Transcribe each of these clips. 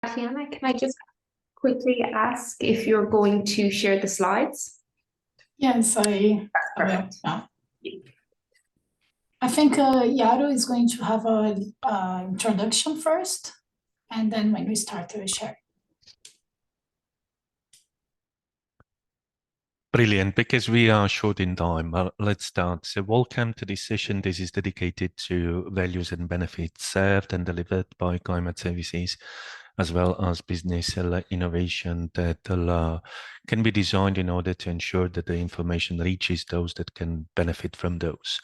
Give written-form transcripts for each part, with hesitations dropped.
Tatiana, can I just quickly ask if you're going to share the slides? Yes, I will. Yeah. I think Yaro is going to have an introduction first, and then when we start, we share. Brilliant, because we are short in time. Let's start. So welcome to this session. This is dedicated to values and benefits served and delivered by climate services, as well as business innovation that can be designed in order to ensure that the information reaches those that can benefit from those.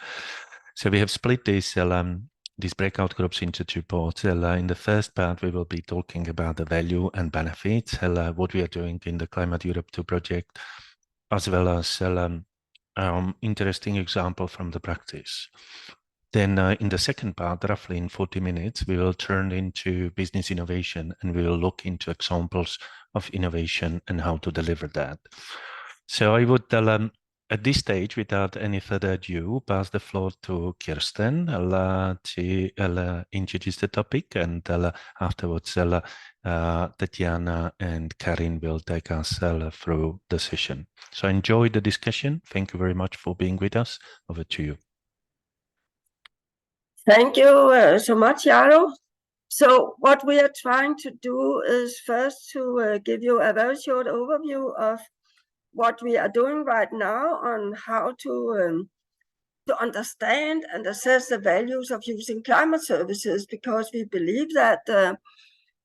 So we have split these breakout groups into two parts. In the first part, we will be talking about the value and benefits, what we are doing in the Climate Europe 2 project, as well as interesting example from the practice. Then in the second part, roughly in 40 minutes, we will turn into business innovation and we will look into examples of innovation and how to deliver that. So I would, at this stage, without any further ado, pass the floor to Kirsten to introduce the topic, and afterwards Tatiana and Karin will take us through the session. So enjoy the discussion. Thank you very much for being with us. Over to you. Thank you so much, Yaro. So what we are trying to do is first to give you a very short overview of what we are doing right now on how to understand and assess the values of using climate services, because we believe that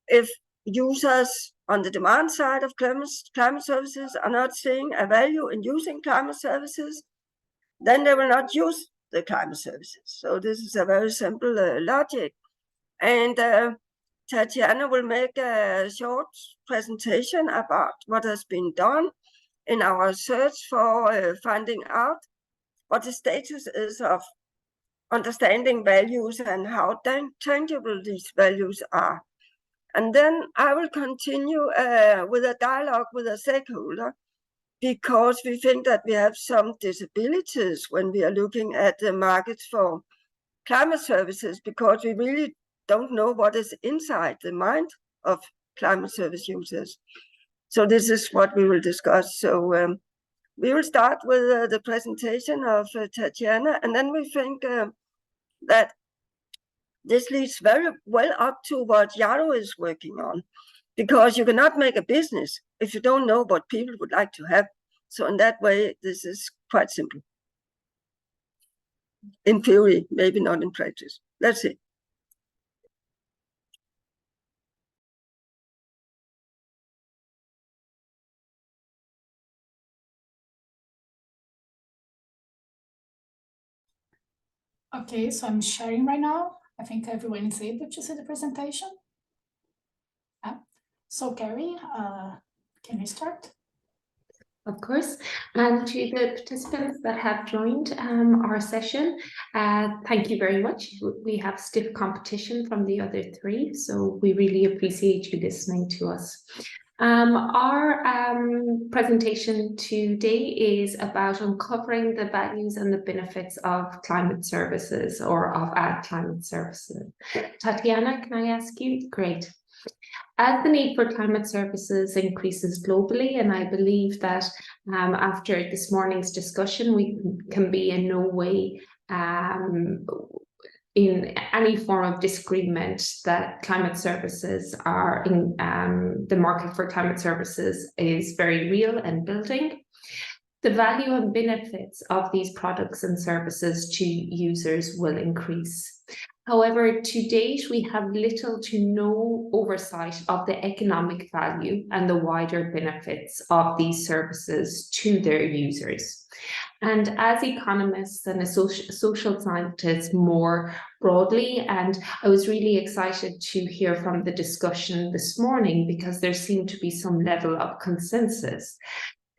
if users on the demand side of climate services are not seeing a value in using climate services, then they will not use the climate services. So this is a very simple logic. And Tatiana will make a short presentation about what has been done in our search for finding out what the status is of understanding values and how tangible these values are. And then I will continue with a dialogue with a stakeholder, because we think that we have some disabilities when we are looking at the markets for climate services, because we really don't know what is inside the mind of climate service users. So this is what we will discuss. So we will start with the presentation of Tatiana, and then we think that this leads very well up to what Yaro is working on, because you cannot make a business if you don't know what people would like to have. So in that way, this is quite simple. In theory, maybe not in practice. Let's see. Okay, so I'm sharing right now. I think everyone is able to see the presentation. Yeah. So Gary, can you start? Of course. And to the participants that have joined our session, thank you very much. We have stiff competition from the other three, so we really appreciate you listening to us. Our presentation today is about uncovering the values and the benefits of climate services, or of climate services. Tatiana, can I ask you? Great. As the need for climate services increases globally, and I believe that after this morning's discussion, we can be in no way in any form of disagreement that climate services are in the market for climate services is very real and building. The value and benefits of these products and services to users will increase. However, to date, we have little to no oversight of the economic value and the wider benefits of these services to their users. And as economists and as social scientists more broadly, and I was really excited to hear from the discussion this morning, because there seemed to be some level of consensus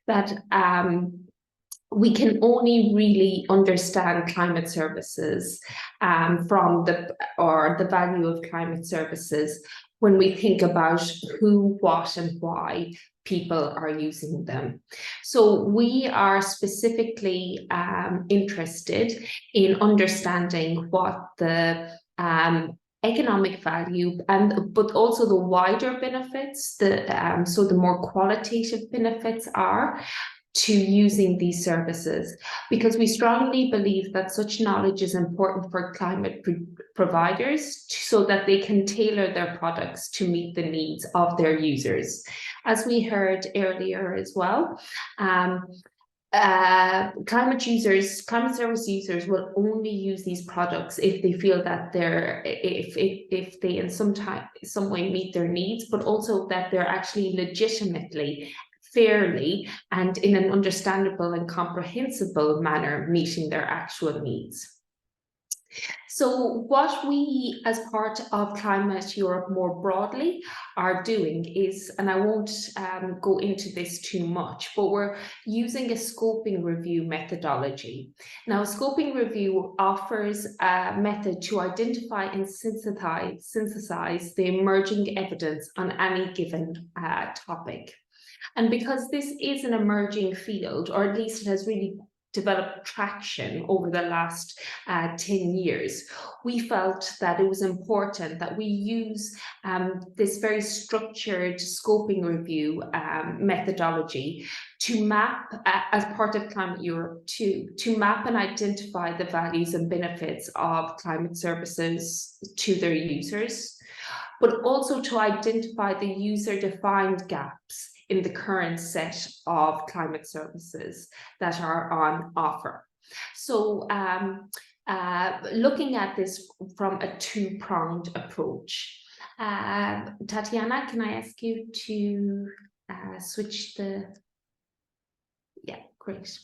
that we can only really understand climate services from the value of climate services when we think about who, what, and why people are using them. So we are specifically interested in understanding what the economic value, but also the wider benefits, so the more qualitative benefits are to using these services, because we strongly believe that such knowledge is important for climate providers so that they can tailor their products to meet the needs of their users. As we heard earlier as well, climate service users will only use these products if they feel that if they in some way meet their needs, but also that they're actually legitimately, fairly, and in an understandable and comprehensible manner meeting their actual needs. So what we, as part of Climate Europe more broadly, are doing is, and I won't go into this too much, but we're using a scoping review methodology. Now, scoping review offers a method to identify and synthesize the emerging evidence on any given topic. And because this is an emerging field, or at least it has really developed traction over the last 10 years, we felt that it was important that we use this very structured scoping review methodology to map, as part of Climate Europe 2, to map and identify the values and benefits of climate services to their users, but also to identify the user-defined gaps in the current set of climate services that are on offer. So looking at this from a two-pronged approach. Tatiana, can I ask you to switch the... Yeah, great.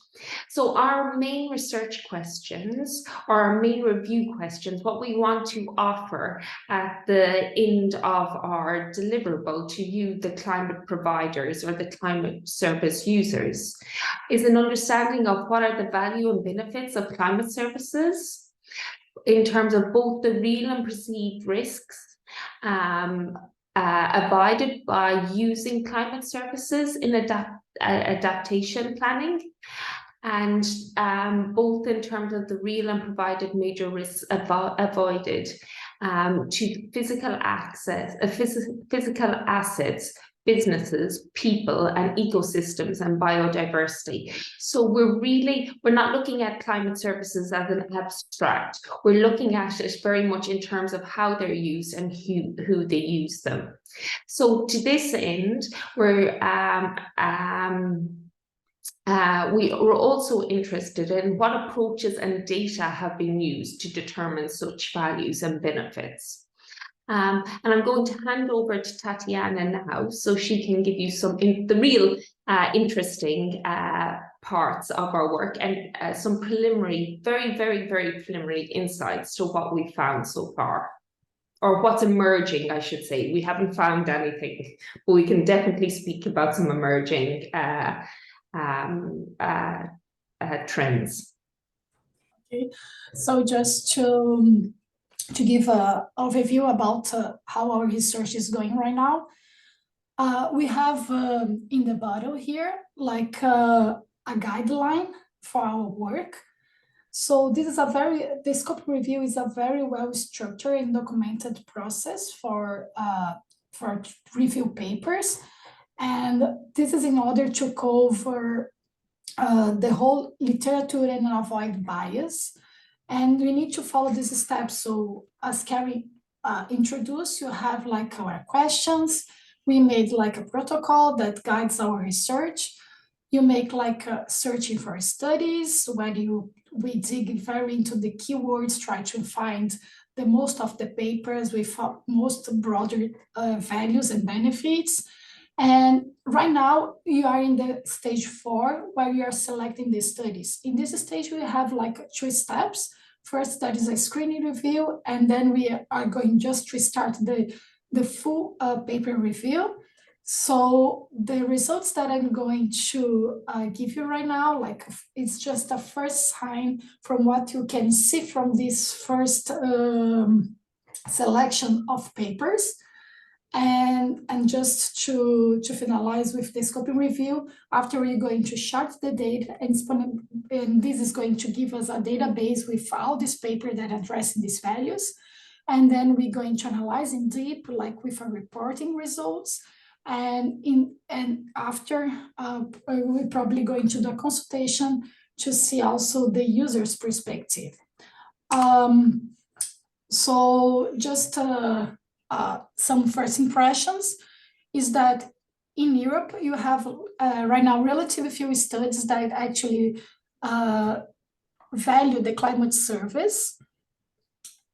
So our main research questions, or our main review questions, what we want to offer at the end of our deliverable to you, the climate providers or the climate service users, is an understanding of what are the value and benefits of climate services in terms of both the real and perceived risks avoided by using climate services in adaptation planning, and both in terms of the real and provided major risks avoided to physical assets, businesses, people, and ecosystems and biodiversity. So we're not looking at climate services as an abstract. We're looking at it very much in terms of how they're used and who they use them. So to this end, we're also interested in what approaches and data have been used to determine such values and benefits. And I'm going to hand over to Tatiana now, so she can give you the real interesting parts of our work and some preliminary, very, very, very preliminary insights to what we found so far, or what's emerging, I should say. We haven't found anything, but we can definitely speak about some emerging trends. Okay, so just to give an overview about how our research is going right now, we have in the bottom here like a guideline for our work. So this is the scope review is a very well structured and documented process for review papers, and this is in order to cover the whole literature and avoid bias. And we need to follow these steps. So as Carrie introduced, you have like our questions. We made like a protocol that guides our research. You make like searching for studies, where we dig very into the keywords, try to find the most of the papers with most broader values and benefits. And right now you are in the stage 4, where we are selecting the studies. In this stage, we have like 2 steps. First, that is a screening review, and then we are going just to start the full paper review. So the results that I'm going to give you right now, like it's just a first sign from what you can see from this first selection of papers. And just to finalize with the scoping review, after we're going to chart the data, and this is going to give us a database with all this paper that address these values. And then we're going to analyze in deep, like with our reporting results. And after, we're probably going to do a consultation to see also the user's perspective. So just some first impressions is that in Europe, you have right now relatively few studies that actually value the climate service.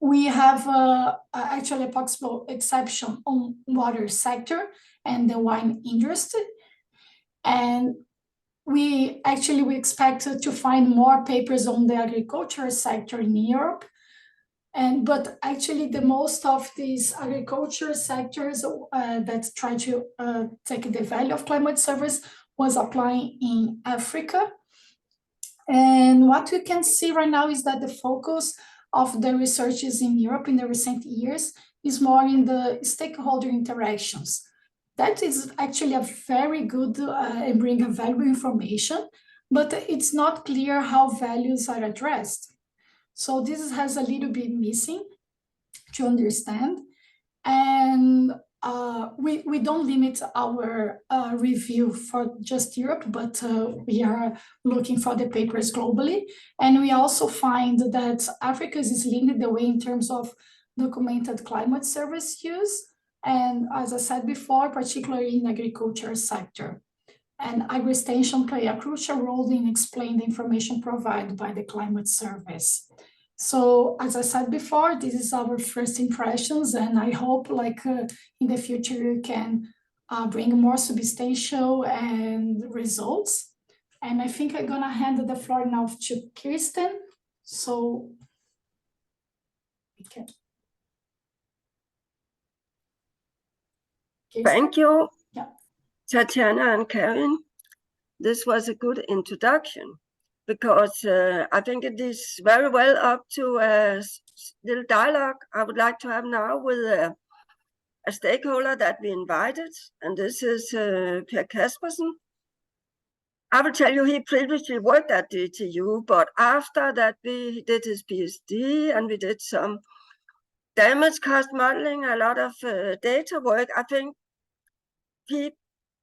We have actually a possible exception on water sector and the wine industry. And we expect to find more papers on the agriculture sector in Europe. But actually the most of these agriculture sectors that try to take the value of climate service was applying in Africa. And what we can see right now is that the focus of the researches in Europe in the recent years is more in the stakeholder interactions. That is actually a very good and bring a valuable information, but it's not clear how values are addressed. So this has a little bit missing to understand. And we don't limit our review for just Europe, but we are looking for the papers globally. And we also find that Africa is leading the way in terms of documented climate service use. And as I said before, particularly in the agriculture sector. And agri-extension play a crucial role in explaining the information provided by the climate service. So as I said before, this is our first impressions, and I hope in the future we can bring more substantial and results. And I think I'm gonna hand the floor now to Kirsten. So we can. Kirsten? Thank you, yeah. Tatiana and Karin. This was a good introduction, because I think it is very well up to a little dialogue I would like to have now with a stakeholder that we invited, and this is Per Kaspersen. I will tell you, he previously worked at DTU, but after that he did his PhD and we did some damage cost modeling, a lot of data work. I think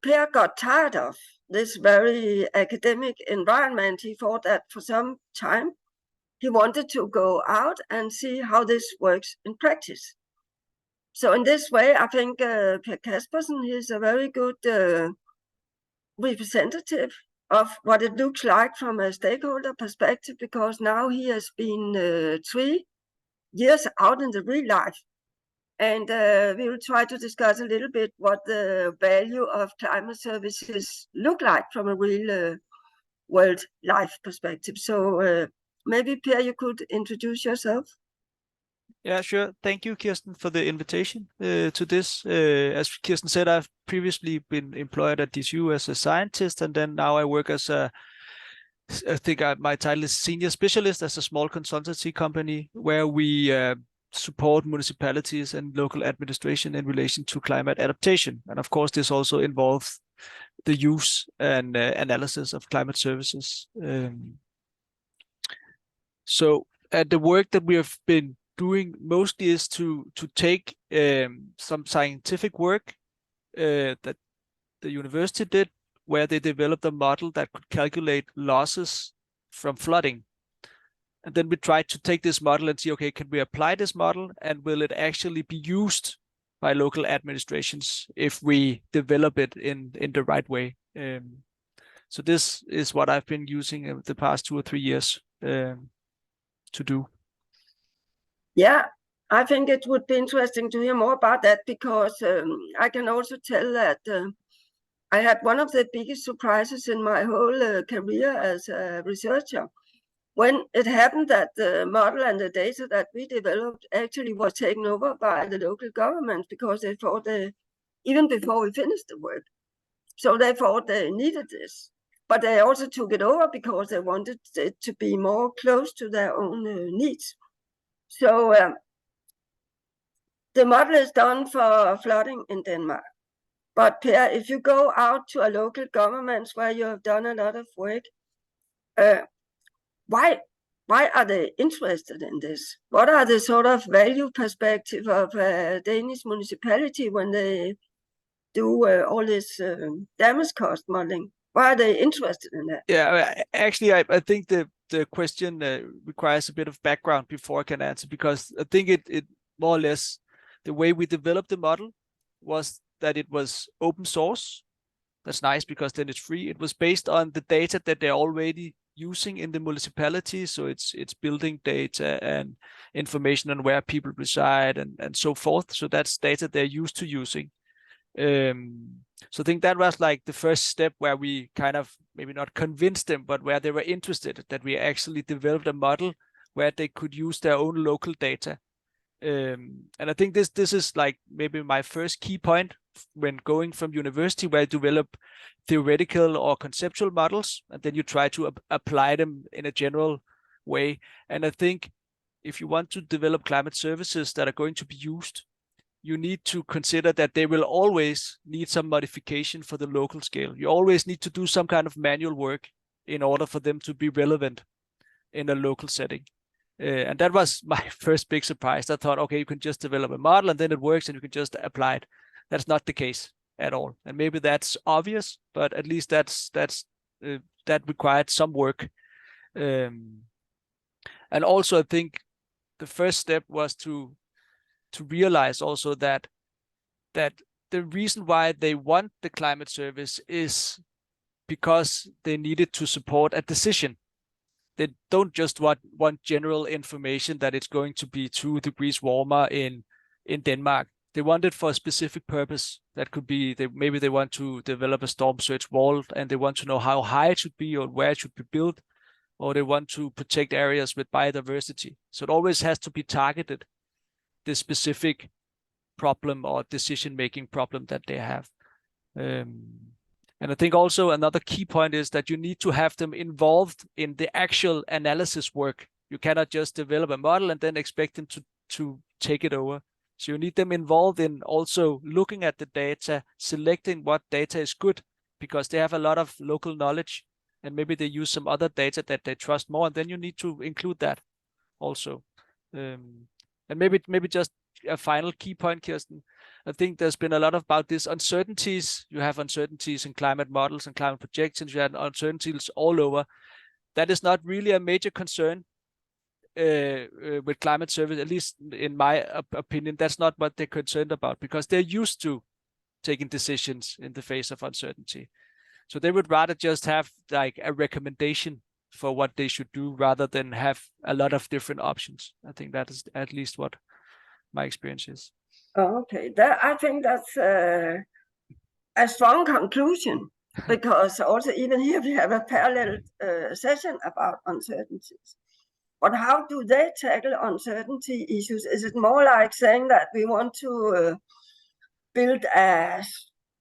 Per got tired of this very academic environment. He thought that for some time he wanted to go out and see how this works in practice. So in this way, I think Per Kaspersen is a very good representative of what it looks like from a stakeholder perspective, because now he has been 3 years out in the real life. And we will try to discuss a little bit what the value of climate services look like from a real world life perspective. So maybe Per, you could introduce yourself. Yeah, sure. Thank you, Kirsten, for the invitation to this. As Kirsten said, I've previously been employed at DTU as a scientist, and then now I work as my title is senior specialist as a small consultancy company where we support municipalities and local administration in relation to climate adaptation. And of course, this also involves the use and analysis of climate services. So the work that we have been doing mostly is to take some scientific work that the university did, where they developed a model that could calculate losses from flooding. And then we tried to take this model and see, okay, can we apply this model, and will it actually be used by local administrations if we develop it in the right way? So this is what I've been using the past 2 or 3 years to do. Yeah, I think it would be interesting to hear more about that, because I can also tell that I had one of the biggest surprises in my whole career as a researcher, when it happened that the model and the data that we developed actually was taken over by the local government, because they thought even before we finished the work, so they thought they needed this. But they also took it over because they wanted it to be more close to their own needs. So the model is done for flooding in Denmark. But Per, if you go out to a local government where you have done a lot of work, why why are they interested in this? What are the sort of value perspective of a Danish municipality when they do all this damage cost modeling? Why are they interested in that? Yeah, actually, I think the question requires a bit of background before I can answer, because I think it more or less, the way we developed the model was that it was open source. That's nice because then it's free. It was based on the data that they're already using in the municipality. So it's building data and information on where people reside and so forth. So that's data they're used to using. So I think that was like the first step where we kind of maybe not convinced them, but where they were interested, that we actually developed a model where they could use their own local data. And I think this is like maybe my first key point when going from university, where I develop theoretical or conceptual models, and then you try to apply them in a general way. And I think if you want to develop climate services that are going to be used, you need to consider that they will always need some modification for the local scale. You always need to do some kind of manual work in order for them to be relevant in a local setting. And that was my first big surprise. I thought, okay, you can just develop a model and then it works and you can just apply it. That's not the case at all. And maybe that's obvious, but at least that required some work. And also I think the first step was to realize also that the reason why they want the climate service is because they needed to support a decision. They don't just want general information that it's going to be 2 degrees warmer in Denmark. They want it for a specific purpose. That could be maybe they want to develop a storm surge wall and they want to know how high it should be or where it should be built, or they want to protect areas with biodiversity. So it always has to be targeted, the specific problem or decision-making problem that they have. And I think also another key point is that you need to have them involved in the actual analysis work. You cannot just develop a model and then expect them to take it over. So you need them involved in also looking at the data, selecting what data is good, because they have a lot of local knowledge and maybe they use some other data that they trust more, and then you need to include that also. And maybe just a final key point, Kirsten. I think there's been a lot about this uncertainties. You have uncertainties in climate models and climate projections. You have uncertainties all over. That is not really a major concern with climate service, at least in my opinion. That's not what they're concerned about, because they're used to taking decisions in the face of uncertainty. So they would rather just have like a recommendation for what they should do rather than have a lot of different options. I think that is at least what my experience is. Okay, I think that's a strong conclusion, because also even here we have a parallel session about uncertainties. But how do they tackle uncertainty issues? Is it more like saying that we want to build a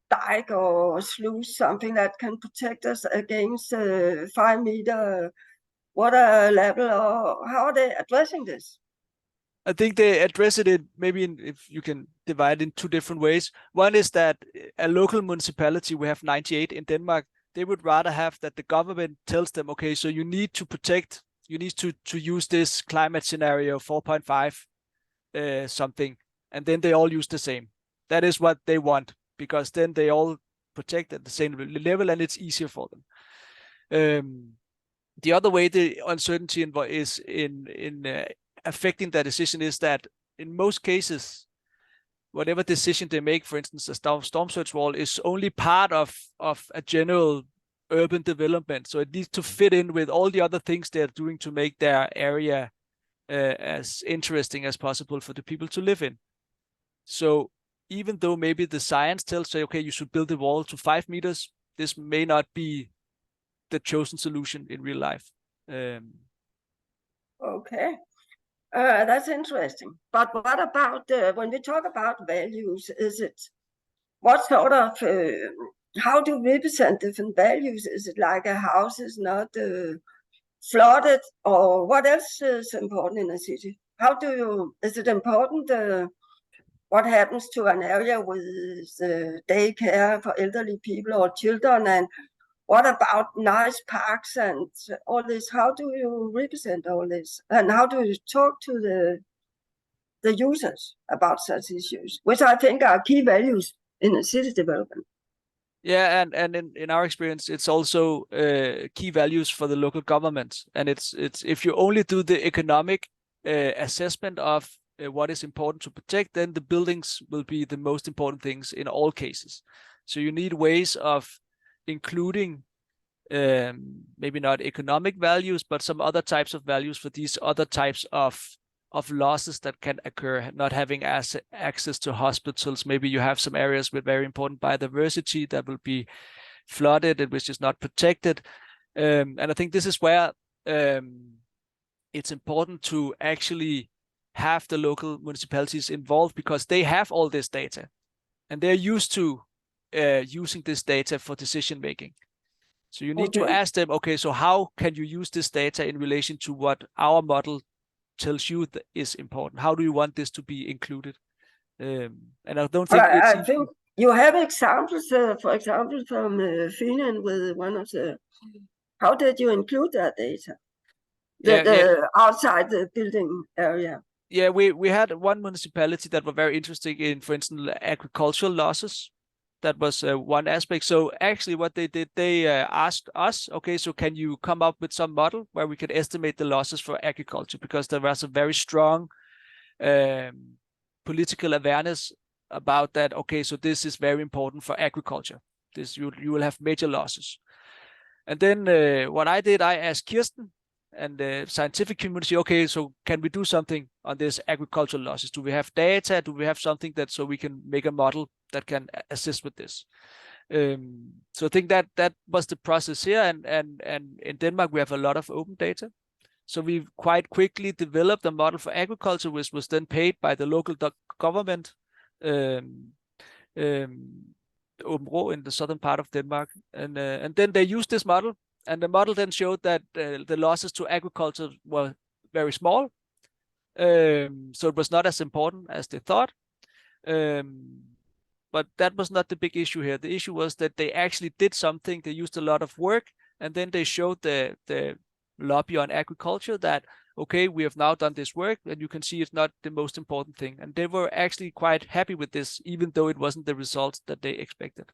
dike or sluice, something that can protect us against 5 meter water level, or how are they addressing this? I think they address it in maybe if you can divide in 2 different ways. One is that a local municipality, we have 98 in Denmark, they would rather have that the government tells them, okay, so you need to protect, you need to use this climate scenario 4.5 something, and then they all use the same. That is what they want, because then they all protect at the same level and it's easier for them. The other way the uncertainty is in affecting that decision is that in most cases, whatever decision they make, for instance, a storm surge wall, is only part of a general urban development. So it needs to fit in with all the other things they're doing to make their area as interesting as possible for the people to live in. So even though maybe the science tells you, okay, you should build a wall to 5 meters, this may not be the chosen solution in real life. Okay. That's interesting. But what about when we talk about values, is it what sort of how do we represent different values? Is it like a house is not flooded, or what else is important in a city? Is it important what happens to an area with daycare for elderly people or children, and what about nice parks and all this? How do you represent all this? And how do you talk to the users about such issues, which I think are key values in a city development? Yeah, and in our experience, it's also key values for the local government. And it's if you only do the economic assessment of what is important to protect, then the buildings will be the most important things in all cases. So you need ways of including maybe not economic values, but some other types of values for these other types of losses that can occur. Not having access to hospitals. Maybe you have some areas with very important biodiversity that will be flooded and which is not protected. And I think this is where it's important to actually have the local municipalities involved, because they have all this data and they're used to using this data for decision making. So you need to ask them, okay, so how can you use this data in relation to what our model tells you that is important? How do you want this to be included? And I don't think I think you have examples, for example, from Finland with one of the. How did you include that data? Outside the building area. Yeah, we had one municipality that were very interested in, for instance, agricultural losses. That was one aspect. So actually what they did, they asked us, okay, so can you come up with some model where we can estimate the losses for agriculture? Because there was a very strong political awareness about that. Okay, so this is very important for agriculture. This you will have major losses. And then what I did, I asked Kirsten and the scientific community, okay, so can we do something on this agricultural losses? Do we have data? Do we have something that so we can make a model that can assist with this? So I think that was the process here. And in Denmark, we have a lot of open data. So we quite quickly developed a model for agriculture, which was then paid by the local government, Åbenrå in the southern part of Denmark. And then they used this model. And the model then showed that the losses to agriculture were very small. So it was not as important as they thought. But that was not the big issue here. The issue was that they actually did something. They used a lot of work. And then they showed the lobby on agriculture that, okay, we have now done this work. And you can see it's not the most important thing. And they were actually quite happy with this, even though it wasn't the results that they expected.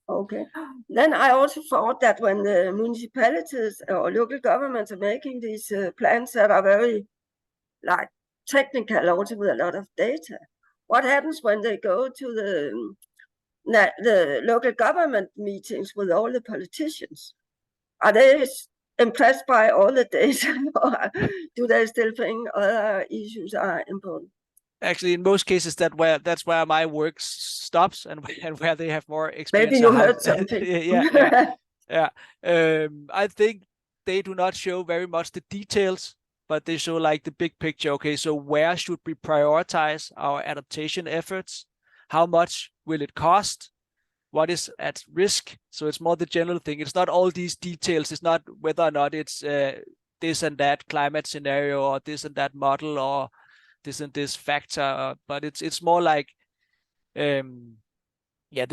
Okay. Then I also thought that when the municipalities or local governments are making these plans that are very like technical, also with a lot of data, what happens when they go to the local government meetings with all the politicians? Are they impressed by all the data, or do they still think other issues are important? Actually, in most cases, that's where my work stops and where they have more experience. Maybe you heard something. Yeah. I think they do not show very much the details, but they show like the big picture. Okay, so where should we prioritize our adaptation efforts? How much will it cost? What is at risk? So it's more the general thing. It's not all these details. It's not whether or not it's this and that climate scenario or this and that model or this and this factor, but it's more like the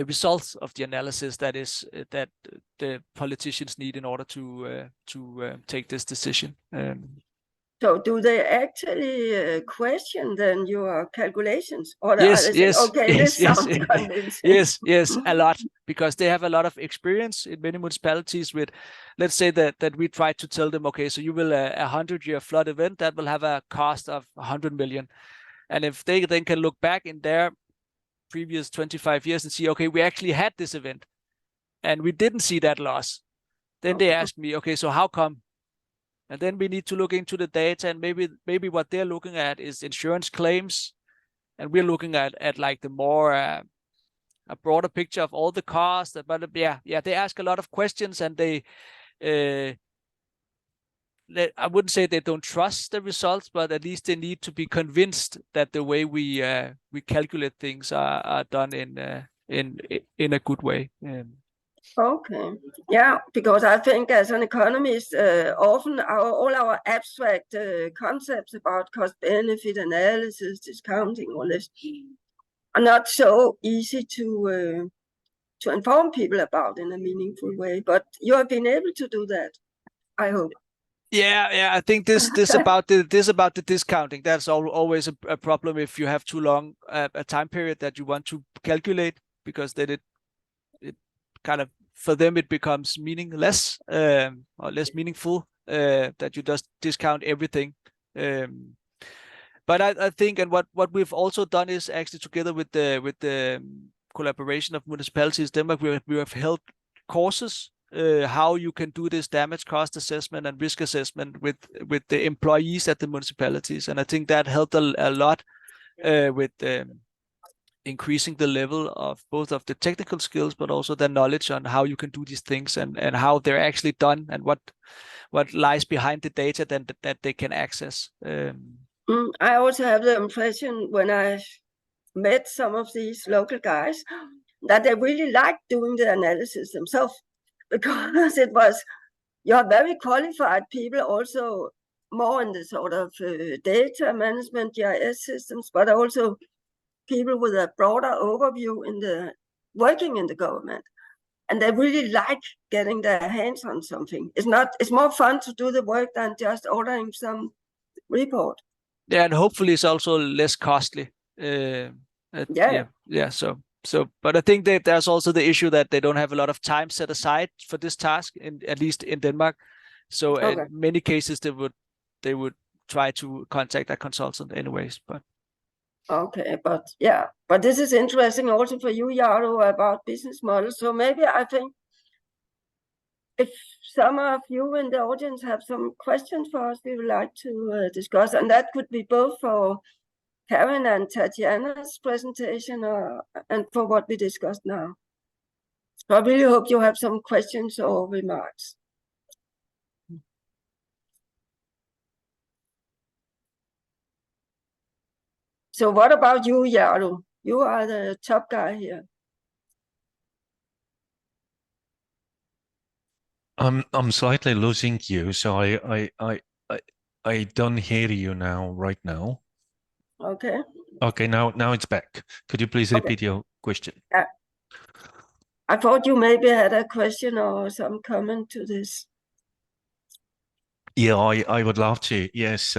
results of the analysis that the politicians need in order to take this decision. So do they actually question then your calculations? Or yes, are they saying, okay, this sounds convincing? Yes, a lot, because they have a lot of experience in many municipalities with, let's say that we try to tell them, okay, so you will a 100-year flood event that will have a cost of 100 million. And if they then can look back in their previous 25 years and see, okay, we actually had this event and we didn't see that loss, then they ask me, okay, so how come? And then we need to look into the data, and maybe what they're looking at is insurance claims, and we're looking at like the more a broader picture of all the costs. But they ask a lot of questions, and they I wouldn't say they don't trust the results, but at least they need to be convinced that the way we calculate things are done in a good way. Okay, yeah, because I think as an economist, often all our abstract concepts about cost-benefit analysis, discounting, all this, are not so easy to to inform people about in a meaningful way. But you have been able to do that, I hope. Yeah. I think this about the discounting. That's always a problem if you have too long a time period that you want to calculate, because then it kind of, for them it becomes meaningless or less meaningful that you just discount everything. But I think, and what we've also done is actually together with the collaboration of municipalities Denmark, we have held courses how you can do this damage cost assessment and risk assessment with the employees at the municipalities, and I think that helped a lot with increasing the level of both of the technical skills, but also the knowledge on how you can do these things and how they're actually done, and what lies behind the data that they can access. I also have the impression when I met some of these local guys that they really liked doing the analysis themselves, because it was, you're very qualified people, also more in the sort of data management, GIS systems, but also people with a broader overview in the working in the government. And they really like getting their hands on something. It's more fun to do the work than just ordering some report. Yeah, and hopefully it's also less costly. So, but I think that there's also the issue that they don't have a lot of time set aside for this task, at least in Denmark. So Okay. in many cases they would try to contact a consultant anyways. But okay, but this is interesting also for you, Jaro, about business models. So maybe I think if some of you in the audience have some questions for us, we would like to discuss, and that could be both for Karen and Tatiana's presentation and for what we discussed now. So I really hope you have some questions or remarks. So what about you, Jaro? You are the top guy here. I'm slightly losing you, so I don't hear you right now. Okay. Okay, now it's back. Could you please repeat your question? I thought you maybe had a question or some comment to this. Yeah, I would love to. Yes,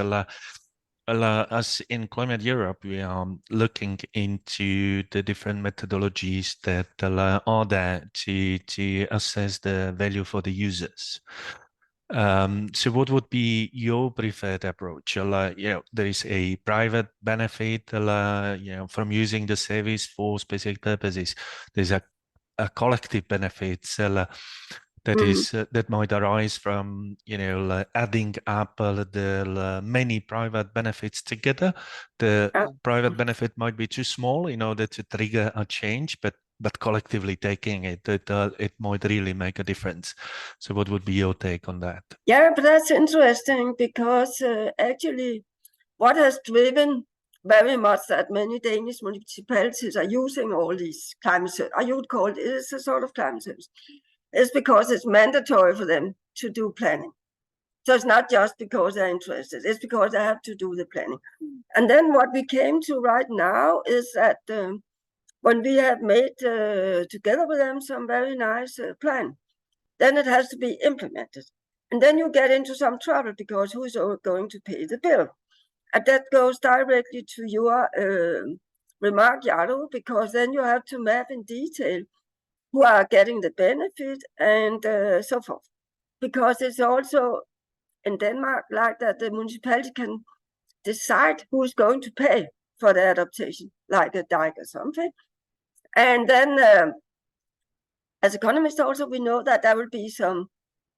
as in Climate Europe, we are looking into the different methodologies that are there to assess the value for the users. So what would be your preferred approach? There is a private benefit, from using the service for specific purposes. There's a collective benefit that might arise from adding up the many private benefits together. The private benefit might be too small in order to trigger a change, but collectively taking it might really make a difference. So what would be your take on that? Yeah, but that's interesting, because actually what has driven very much that many Danish municipalities are using all these climate services, I would call it is a sort of climate service, is because it's mandatory for them to do planning. So it's not just because they're interested, it's because they have to do the planning. And then what we came to right now is that when we have made together with them some very nice plan, then it has to be implemented. And then you get into some trouble, because who is going to pay the bill? And that goes directly to your remark, Jaro, because then you have to map in detail who are getting the benefit and so forth. Because it's also in Denmark like that the municipality can decide who's going to pay for the adaptation, like a dike or something. And then as economists also, we know that there will be some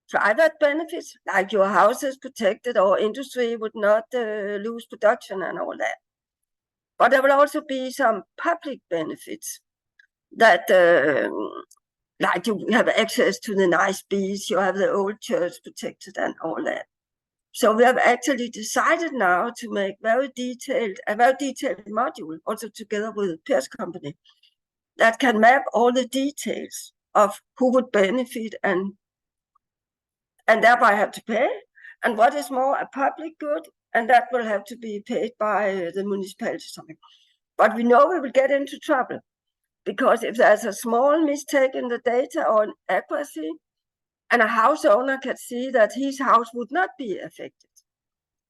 private benefits, like your house is protected or industry would not lose production and all that. But there will also be some public benefits that, like you have access to the nice beach, you have the old church protected and all that. So we have actually decided now to make a very detailed module, also together with the Pear's company, that can map all the details of who would benefit and thereby have to pay, and what is more a public good, and that will have to be paid by the municipality or something. But we know we will get into trouble, Because if there's a small mistake in the data or in accuracy, and a house owner can see that his house would not be affected,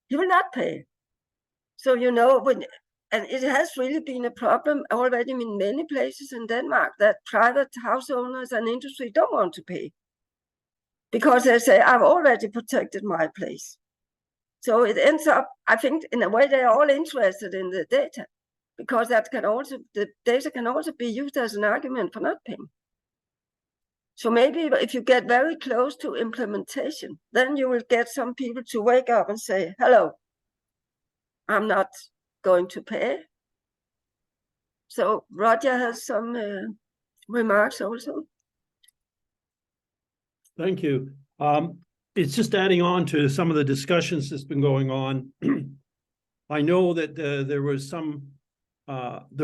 he will not pay. So, you know, and it has really been a problem already in many places in Denmark that private house owners and industry don't want to pay because they say, I've already protected my place. So it ends up, I think, in a way, they're all interested in the data because the data can also be used as an argument for not paying. So maybe if you get very close to implementation, then you will get some people to wake up and say, hello, I'm not going to pay. So Roger has some remarks also. Thank you. It's just adding on to some of the discussions that's been going on. I know that there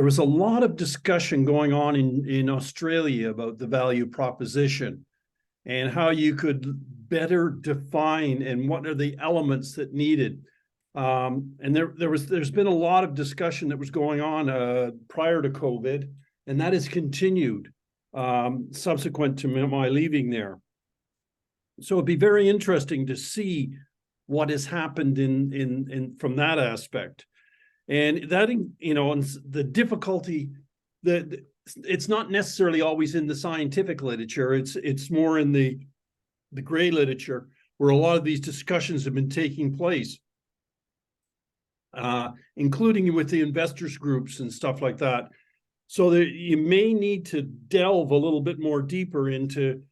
was a lot of discussion going on in Australia about the value proposition and how you could better define and what are the elements that needed. And there's been a lot of discussion that was going on prior to COVID, and that has continued subsequent to my leaving there. So it'd be very interesting to see what has happened in from that aspect. And that, you know, and the difficulty that it's not necessarily always in the scientific literature. It's more in the gray literature where a lot of these discussions have been taking place, including with the investors groups and stuff like that. So that you may need to delve a little bit more deeper into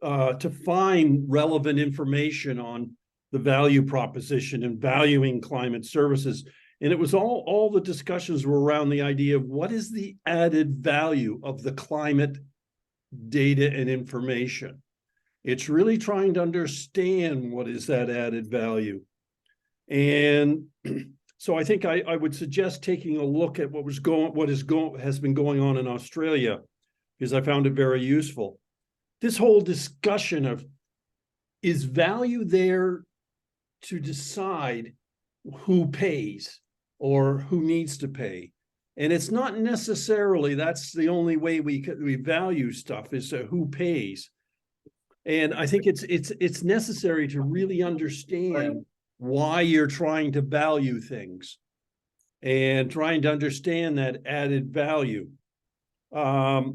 to find relevant information on the value proposition and valuing climate services. And it was all the discussions were around the idea of what is the added value of the climate data and information. It's really trying to understand what is that added value. And so I think I would suggest taking a look at what has been going on in Australia, because I found it very useful. This whole discussion of, is value there to decide who pays or who needs to pay? And it's not necessarily that's the only way we value stuff is who pays. And I think it's necessary to really understand why you're trying to value things and trying to understand that added value. But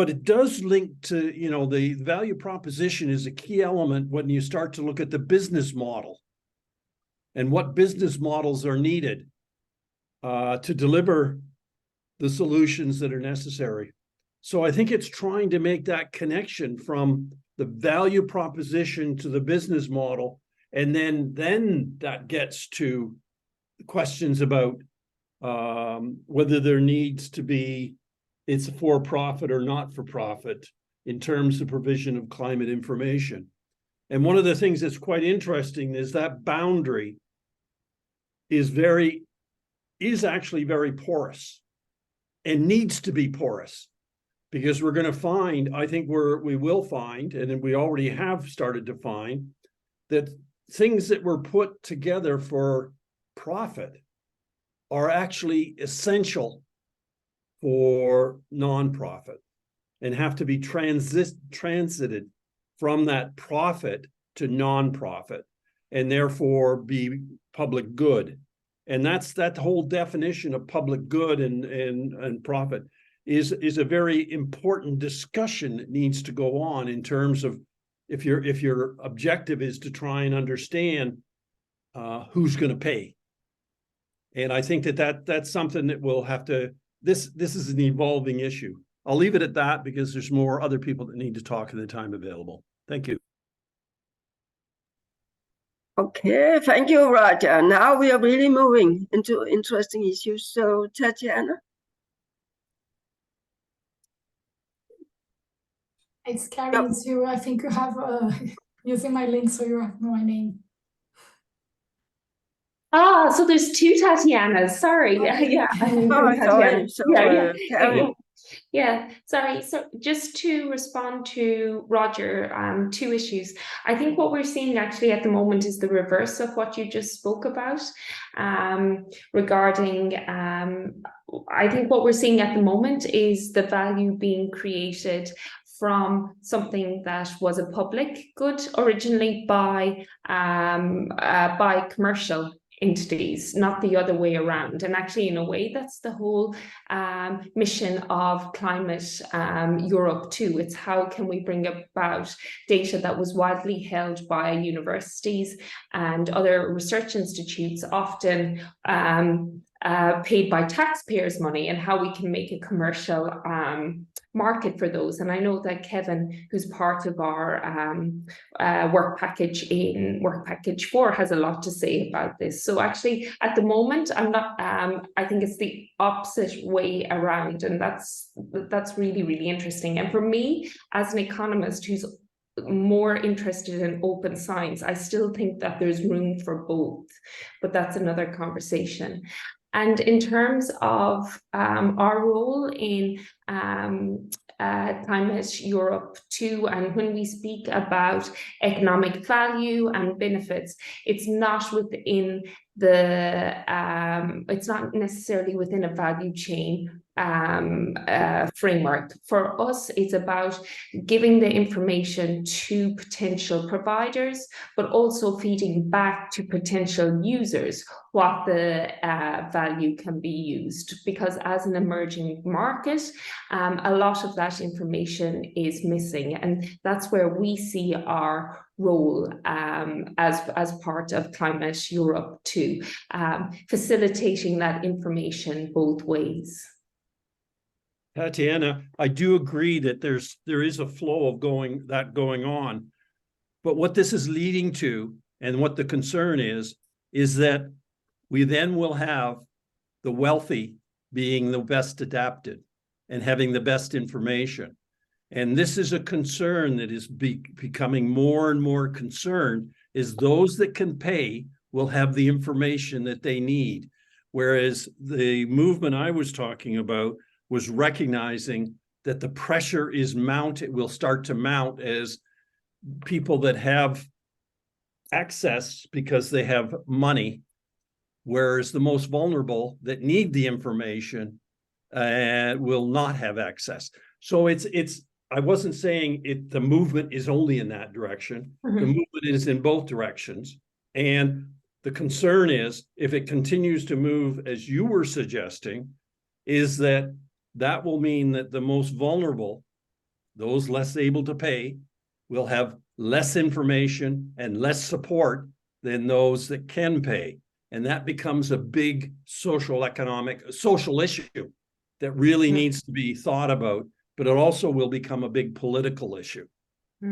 it does link to, you know, the value proposition is a key element when you start to look at the business model and what business models are needed to deliver the solutions that are necessary. So I think it's trying to make that connection from the value proposition to the business model. And then that gets to questions about whether there needs to be, it's for profit or not for profit in terms of provision of climate information. And one of the things that's quite interesting is that boundary is actually very porous and needs to be porous, because we're going to find, I think we will find, and we already have started to find, that things that were put together for profit are actually essential for nonprofit and have to be transited from that profit to nonprofit and therefore be public good. And that's that whole definition of public good and profit is a very important discussion that needs to go on in terms of if your objective is to try and understand who's going to pay. And I think that's something that we'll have to, this is an evolving issue. I'll leave it at that because there's more other people that need to talk in the time available. Thank you. Okay, thank you, Roger. Now we are really moving into interesting issues. So, Tatiana. It's Karen too. I think you have using my link, so you have my name. Ah, so there's two Tatianas. Sorry. Yeah. Oh, sorry. So, Karen. Yeah, sorry. So just to respond to Roger, two issues. I think what we're seeing actually at the moment is the reverse of what you just spoke about, regarding, I think what we're seeing at the moment is the value being created from something that was a public good originally by commercial entities, not the other way around. And actually, in a way, that's the whole mission of Climate Europe too. It's how can we bring about data that was widely held by universities and other research institutes, often paid by taxpayers' money, and how we can make a commercial market for those. And I know that Kevin, who's part of our work package in Work Package 4, has a lot to say about this. So actually, at the moment, I'm not. I think it's the opposite way around, and that's really, really interesting. And for me, as an economist who's more interested in open science, I still think that there's room for both, but that's another conversation. And in terms of our role in Climate Europe too, and when we speak about economic value and benefits, it's not within the it's not necessarily within a value chain framework. For us, it's about giving the information to potential providers, but also feeding back to potential users what the value can be used. Because as an emerging market, a lot of that information is missing, and that's where we see our role as part of Climate Europe too, facilitating that information both ways. Tatiana, I do agree that there is a flow of going on, but what this is leading to, and what the concern is that we then will have the wealthy being the best adapted and having the best information. And this is a concern that is becoming more and more concerned, is those that can pay will have the information that they need. Whereas the movement I was talking about was recognizing that the pressure is will start to mount as people that have access because they have money, whereas the most vulnerable that need the information will not have access. So I wasn't saying the movement is only in that direction. The movement is in both directions. And the concern is, if it continues to move as you were suggesting, is that will mean that the most vulnerable, those less able to pay, will have less information and less support than those that can pay. And that becomes a big social issue that really needs to be thought about, but it also will become a big political issue.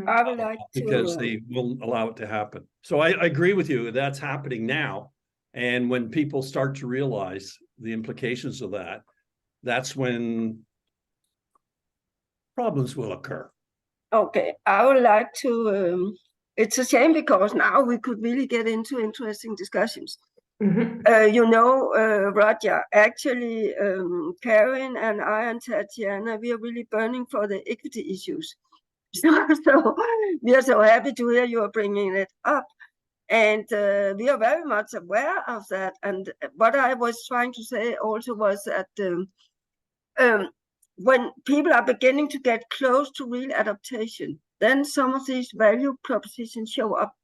I would like because they won't allow it to happen. So I agree with you, that's happening now. And when people start to realize the implications of that, that's when problems will occur. Okay, I would like to, it's a shame because now we could really get into interesting discussions. Roger, actually, Karen and I and Tatiana, we are really burning for the equity issues. So we are so happy to hear you are bringing it up. And we are very much aware of that. And what I was trying to say also was that when people are beginning to get close to real adaptation, then some of these value propositions show up.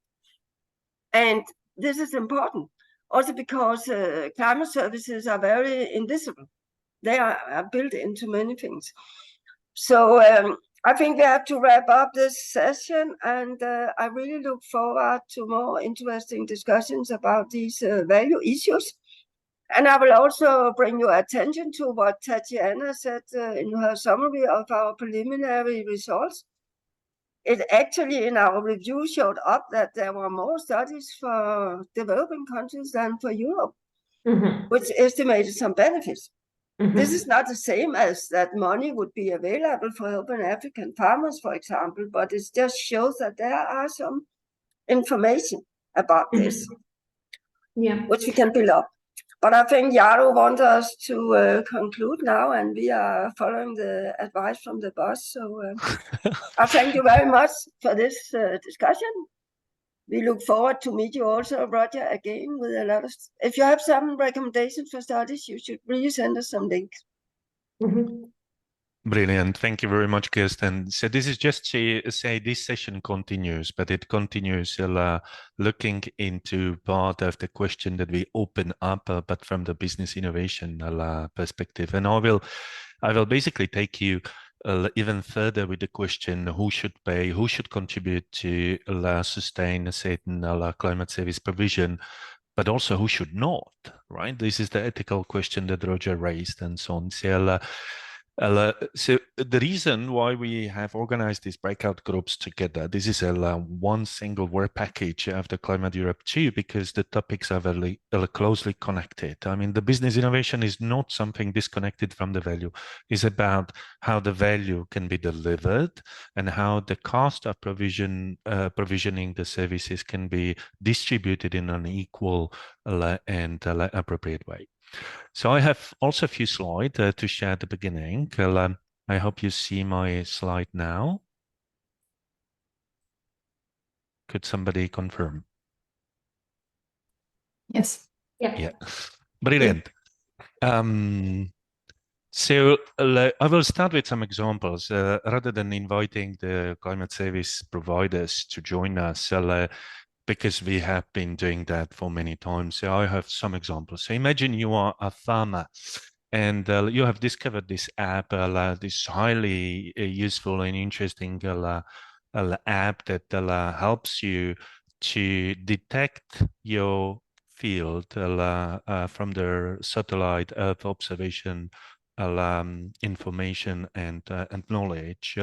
And this is important, also because climate services are very invisible. They are built into many things. So I think we have to wrap up this session, and I really look forward to more interesting discussions about these value issues. And I will also bring your attention to what Tatiana said in her summary of our preliminary results. It actually, in our review, showed up that there were more studies for developing countries than for Europe, which estimated some benefits. This is not the same as that money would be available for helping African farmers, for example, but it just shows that there are some information about this, which we can build up. But I think Yaro wants us to conclude now, and we are following the advice from the boss. So I thank you very much for this discussion. We look forward to meet you also, Roger, again with a lot of. If you have some recommendations for studies, you should really send us some links. Mhm. Brilliant. Thank you very much, Kirsten. So this is just to say this session continues, but it continues looking into part of the question that we open up, but from the business innovation perspective. And I will basically take you even further with the question, who should pay, who should contribute to sustain a certain climate service provision, but also who should not, right? This is the ethical question that Roger raised and so on. So the reason why we have organized these breakout groups together, this is one single work package of the Climate Europe 2, because the topics are very closely connected. I mean, the business innovation is not something disconnected from the value. It's about how the value can be delivered and how the cost of provisioning the services can be distributed in an equal and appropriate way. So I have also a few slides to share at the beginning. I hope you see my slide now. Could somebody confirm? Yes. Yeah, brilliant. So I will start with some examples rather than inviting the climate service providers to join us. Because we have been doing that for many times. So I have some examples. So imagine you are a farmer and you have discovered this app, this highly useful and interesting app that helps you to detect your field from the satellite Earth observation information and knowledge,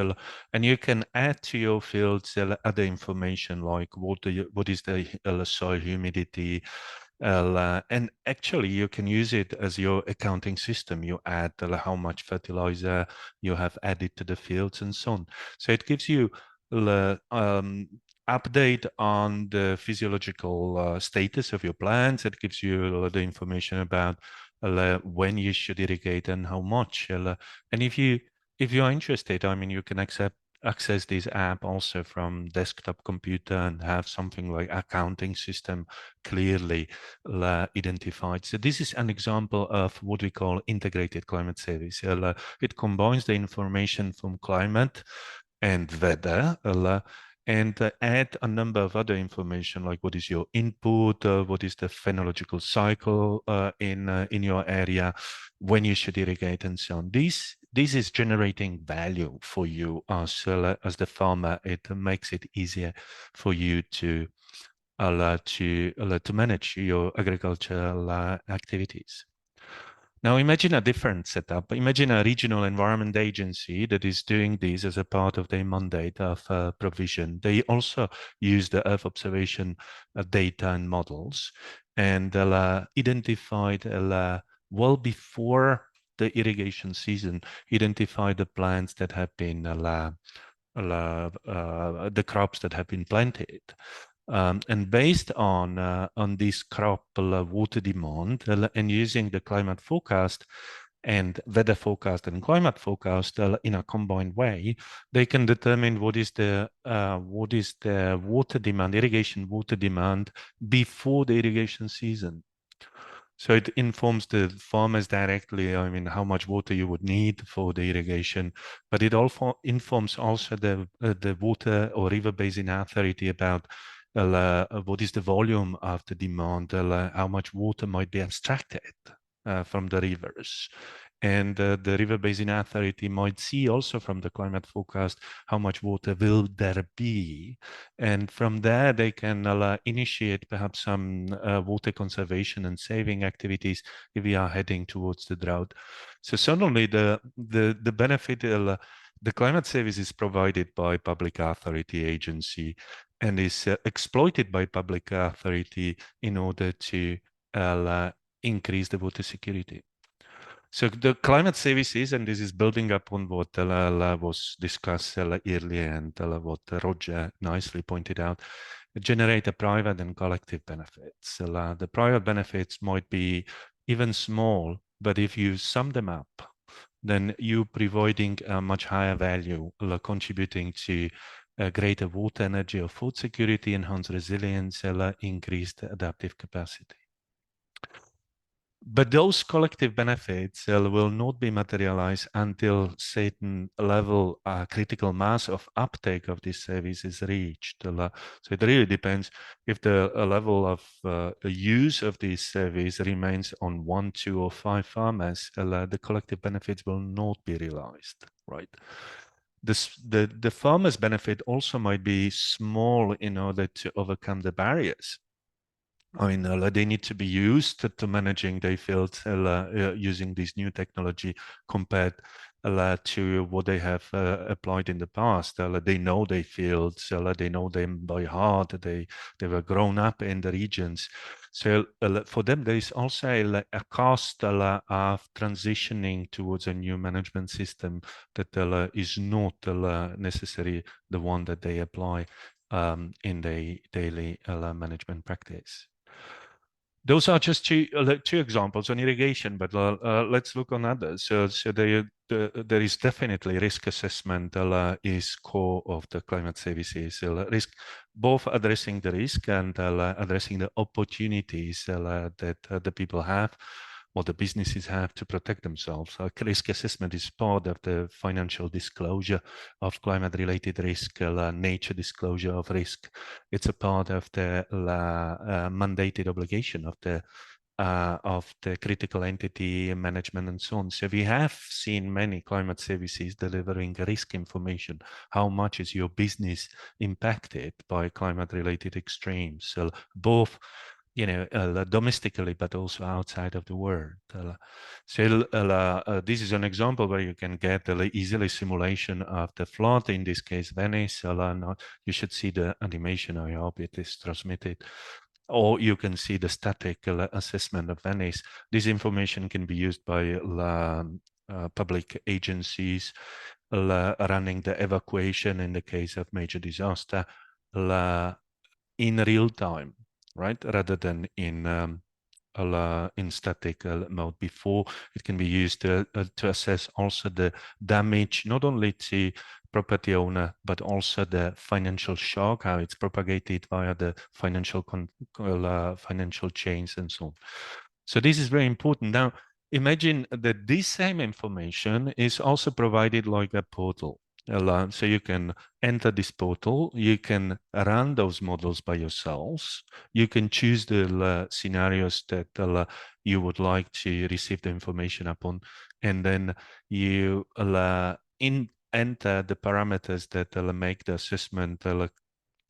and you can add to your fields other information like what is the soil humidity, and actually you can use it as your accounting system. You add how much fertilizer you have added to the fields and so on. So it gives you update on the physiological status of your plants. It gives you the information about when you should irrigate and how much. And if you are interested, I mean, you can access this app also from desktop computer and have something like accounting system clearly identified. So this is an example of what we call integrated climate service. It combines the information from climate and weather and add a number of other information like what is your input, what is the phenological cycle in your area, when you should irrigate, and so on. This is generating value for you as the farmer. It makes it easier for you to manage your agricultural activities. Now imagine a different setup. Imagine a regional environment agency that is doing this as a part of their mandate of provision. They also use the Earth observation data and models, and identified well before the irrigation season, identify the plants that have been the crops that have been planted. And based on this crop water demand and using the climate forecast and weather forecast and climate forecast in a combined way, they can determine what is the water demand, irrigation water demand before the irrigation season. So it informs the farmers directly, I mean, how much water you would need for the irrigation, but it also informs also the water or river basin authority about what is the volume of the demand, how much water might be abstracted from the rivers. And the river basin authority might see also from the climate forecast how much water will there be. And from there, they can initiate perhaps some water conservation and saving activities if we are heading towards the drought. So suddenly the benefit, the climate service is provided by public authority agency and is exploited by public authority in order to increase the water security. So the climate services, and this is building up on what was discussed earlier and what Roger nicely pointed out, generate a private and collective benefits. The private benefits might be even small, but if you sum them up, then you're providing a much higher value, contributing to greater water, energy, or food security, enhanced resilience, increased adaptive capacity. But those collective benefits will not be materialized until certain level, critical mass of uptake of this service is reached. So it really depends if the level of use of this service remains on 1, 2, or 5 farmers, the collective benefits will not be realized, right? The farmers' benefit also might be small in order to overcome the barriers. I mean, they need to be used to managing their fields using this new technology compared to what they have applied in the past. They know their fields, they know them by heart, they were grown up in the regions. So for them, there is also a cost of transitioning towards a new management system that is not necessarily the one that they apply in their daily management practice. Those are just two examples on irrigation, but let's look on others. So there is definitely risk assessment is core of the climate services. Risk, both addressing the risk and addressing the opportunities that the people have or the businesses have to protect themselves. Risk assessment is part of the financial disclosure of climate-related risk, nature disclosure of risk. It's a part of the mandated obligation of the critical entity management and so on. So we have seen many climate services delivering risk information. How much is your business impacted by climate-related extremes? So both, you know, domestically, but also outside of the world. This is an example where you can get easily simulation of the flood, in this case, Venice. You should see the animation, I hope it is transmitted. Or you can see the static assessment of Venice. This information can be used by public agencies running the evacuation in the case of major disaster in real time, right? Rather than in static mode before. It can be used to assess also the damage, not only to property owner, but also the financial shock, how it's propagated via the financial chains and so on. So this is very important. Now, imagine that this same information is also provided like a portal. So you can enter this portal, you can run those models by yourselves, you can choose the scenarios that you would like to receive the information upon, and then you enter the parameters that make the assessment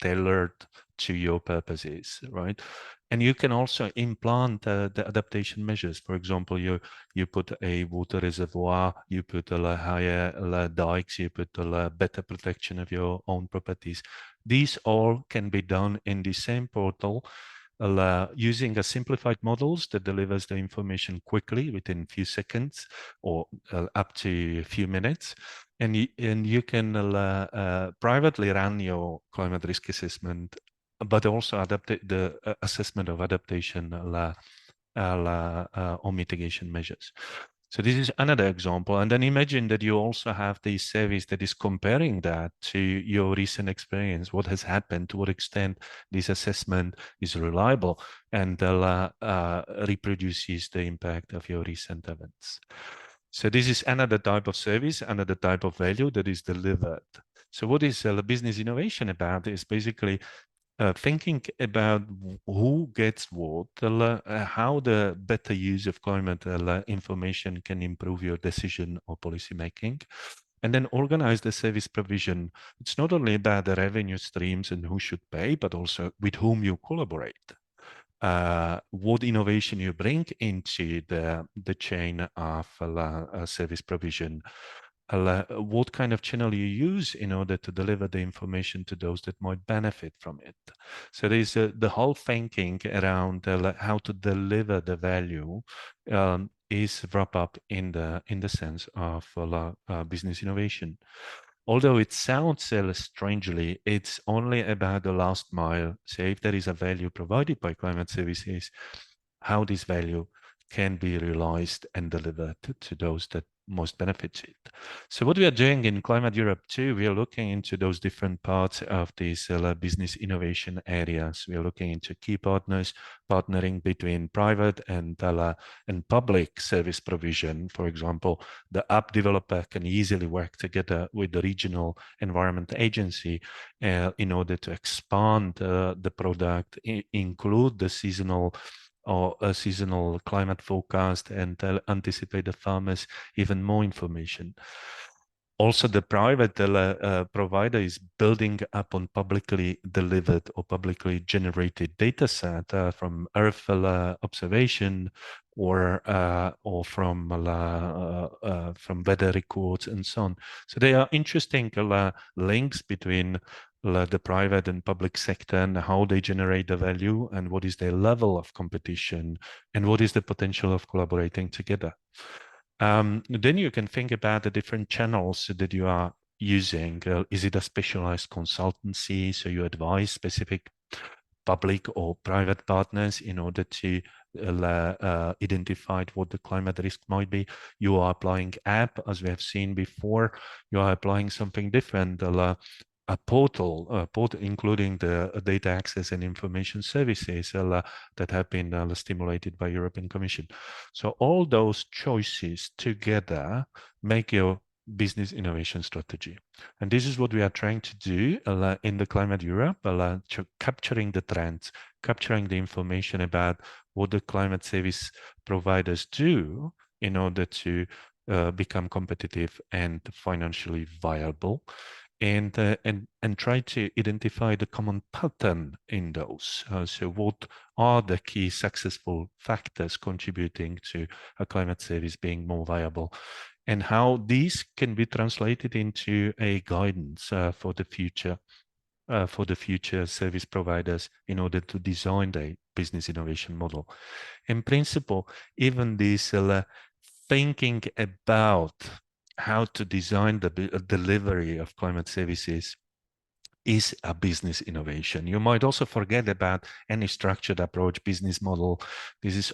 tailored to your purposes, right? And you can also implant the adaptation measures. For example, you put a water reservoir, you put a higher dikes, you put a better protection of your own properties. These all can be done in the same portal using a simplified models that delivers the information quickly within a few seconds or up to a few minutes. And you can privately run your climate risk assessment, but also adapt the assessment of adaptation or mitigation measures. So this is another example. And then imagine that you also have the service that is comparing that to your recent experience, what has happened, to what extent this assessment is reliable and reproduces the impact of your recent events. So this is another type of service, another type of value that is delivered. So what is business innovation about is basically thinking about who gets what, how the better use of climate information can improve your decision or policy making, and then organize the service provision. It's not only about the revenue streams and who should pay, but also with whom you collaborate. What innovation you bring into the chain of service provision, what kind of channel you use in order to deliver the information to those that might benefit from it. So there's the whole thinking around how to deliver the value is wrapped up in the sense of business innovation. Although it sounds strangely, it's only about the last mile. So if there is a value provided by climate services, how this value can be realized and delivered to those that most benefit it. So what we are doing in Climate Europe too, we are looking into those different parts of these business innovation areas. We are looking into key partners, partnering between private and public service provision. For example, the app developer can easily work together with the regional environment agency in order to expand the product, include the seasonal or a seasonal climate forecast, and anticipate the farmers even more information. Also, the private provider is building up on publicly delivered or publicly generated data set from Earth observation or from weather records and so on. So there are interesting links between the private and public sector and how they generate the value and what is their level of competition and what is the potential of collaborating together. Then you can think about the different channels that you are using. Is it a specialized consultancy? So you advise specific public or private partners in order to identify what the climate risk might be. You are applying app, as we have seen before. You are applying something different, a portal including the data access and information services that have been stimulated by European Commission. So all those choices together make your business innovation strategy. And this is what we are trying to do in the Climate Europe, capturing the trends, capturing the information about what the climate service providers do in order to become competitive and financially viable, and try to identify the common pattern in those. So what are the key successful factors contributing to a climate service being more viable, and how these can be translated into a guidance for the future service providers in order to design their business innovation model. In principle, even this thinking about how to design the delivery of climate services is a business innovation. You might also forget about any structured approach business model. This is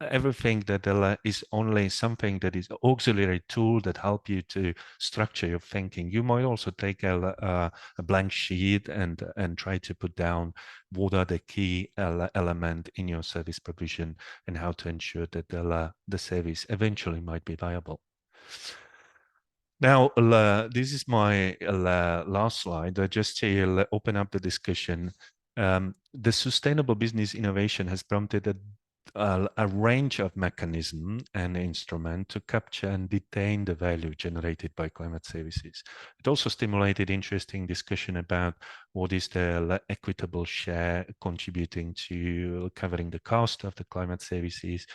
everything that is only something that is auxiliary tool that help you to structure your thinking. You might also take a blank sheet and try to put down what are the key element in your service provision and how to ensure that the service eventually might be viable. Now, this is my last slide. Just to open up the discussion. The sustainable business innovation has prompted a range of mechanisms and instruments to capture and detain the value generated by climate services. It also stimulated interesting discussion about what is the equitable share contributing to covering the cost of the climate services.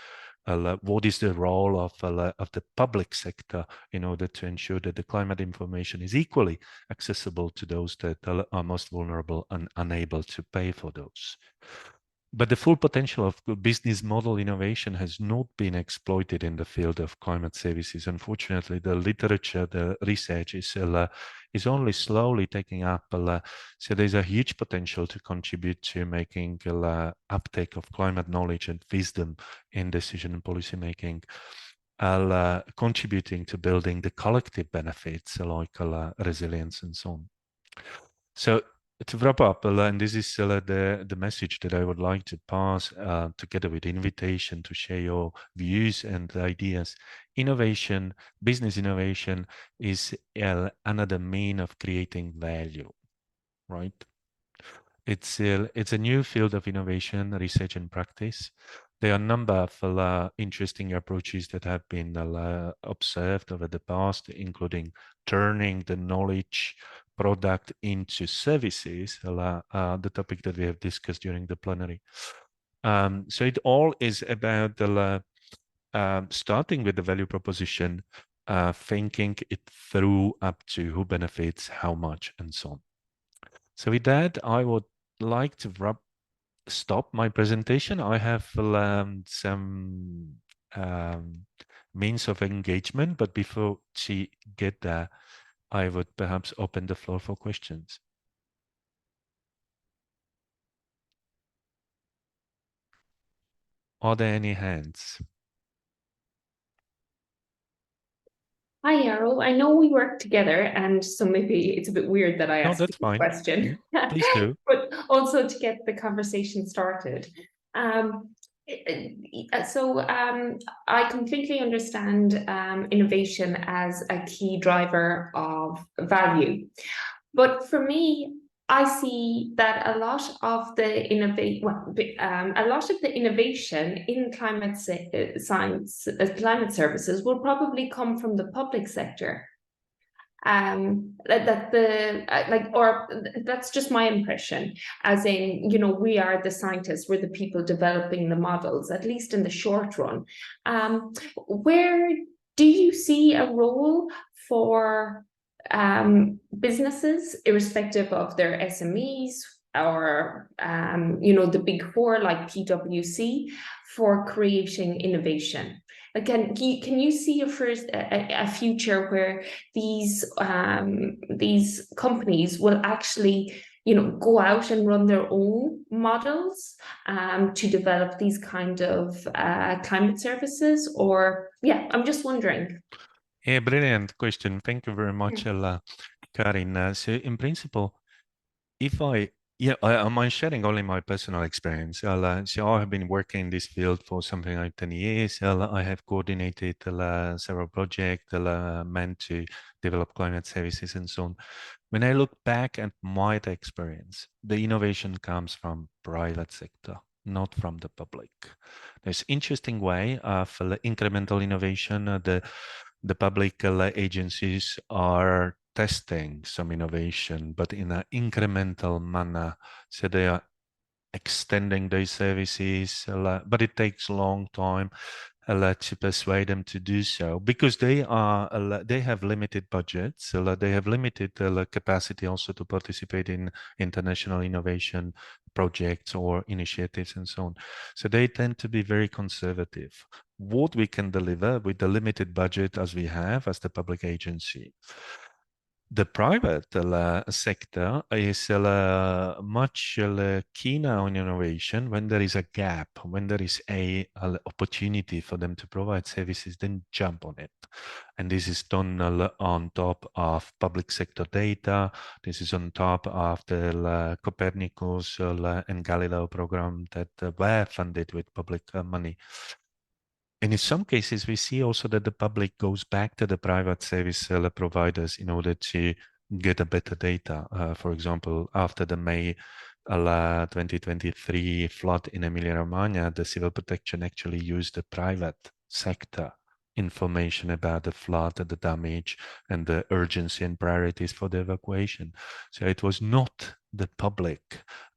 What is the role of the public sector in order to ensure that the climate information is equally accessible to those that are most vulnerable and unable to pay for those. But the full potential of business model innovation has not been exploited in the field of climate services. Unfortunately, the literature, the research is only slowly taking up. So there's a huge potential to contribute to making uptake of climate knowledge and wisdom in decision and policy making, contributing to building the collective benefits like resilience and so on. So to wrap up, and this is the message that I would like to pass together with invitation to share your views and ideas. Innovation, business innovation is another mean of creating value, right? It's a new field of innovation, research and practice. There are a number of interesting approaches that have been observed over the past, including turning the knowledge product into services, the topic that we have discussed during the plenary. So it all is about starting with the value proposition, thinking it through up to who benefits, how much, and so on. So with that, I would like to stop my presentation. I have some means of engagement, but before she get there, I would perhaps open the floor for questions. Are there any hands? Hi, Yarrow. I know we work together, and so maybe it's a bit weird that I No, asked that's you a fine. question. Please do. But also to get the conversation started. I completely understand innovation as a key driver of value. But for me, I see that a lot of the innovation in science, climate services will probably come from the public sector. That's just my impression, as in, you know, we are the scientists, we're the people developing the models, at least in the short run. Where do you see a role for businesses, irrespective of their SMEs or you know, the big four like PwC, for creating innovation? Again, can you see a future where these companies will actually, you know, go out and run their own models to develop these kind of climate services? Or yeah, I'm just wondering. Yeah, brilliant question. Thank you very much, Karin. So in principle, if I'm sharing only my personal experience. So I have been working in this field for something like 10 years. I have coordinated several projects meant to develop climate services and so on. When I look back at my experience, the innovation comes from private sector, not from the public. There's interesting way of incremental innovation. The public agencies are testing some innovation, but in an incremental manner. So they are extending their services, but it takes a long time to persuade them to do so, because they have limited budgets, they have limited capacity also to participate in international innovation projects or initiatives and so on. So they tend to be very conservative. What we can deliver with the limited budget as we have as the public agency. The private sector is much keener on innovation when there is a gap, when there is a opportunity for them to provide services, then jump on it. And this is done on top of public sector data. This is on top of the Copernicus and Galileo program that were funded with public money. And in some cases, we see also that the public goes back to the private service providers in order to get a better data. For example, after the May 2023 flood in Emilia-Romagna, the civil protection actually used the private sector information about the flood, the damage, and the urgency and priorities for the evacuation. So it was not the public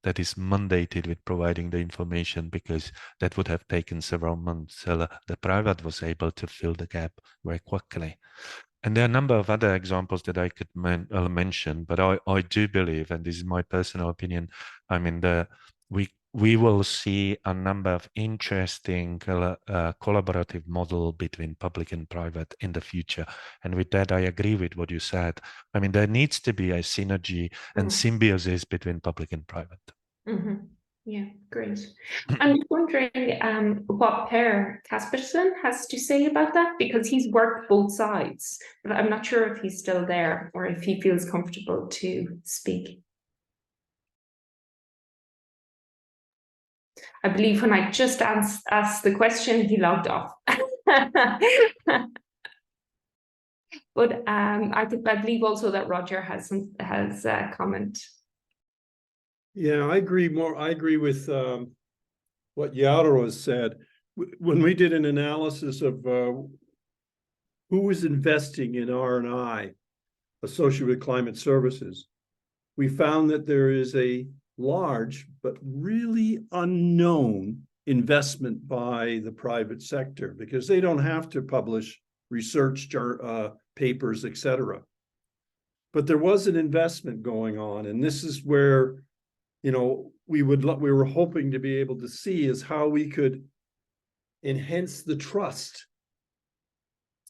that is mandated with providing the information, because that would have taken several months. So the private was able to fill the gap very quickly. And there are a number of other examples that I could mention, but I do believe, and this is my personal opinion, I mean, we will see a number of interesting collaborative model between public and private in the future. And with that, I agree with what you said. I mean, there needs to be a synergy and symbiosis between public and private. Yeah, great. I'm wondering what Per Casperson has to say about that, because he's worked both sides, but I'm not sure if he's still there or if he feels comfortable to speak. I believe when I just asked the question, he logged off. But I believe also that Roger has a comment. Yeah, I agree with what Yarrow has said. When we did an analysis of who was investing in R&I associated with climate services, we found that there is a large but really unknown investment by the private sector, because they don't have to publish research papers, etc. But there was an investment going on, and this is where, you know, we were hoping to be able to see is how we could enhance the trust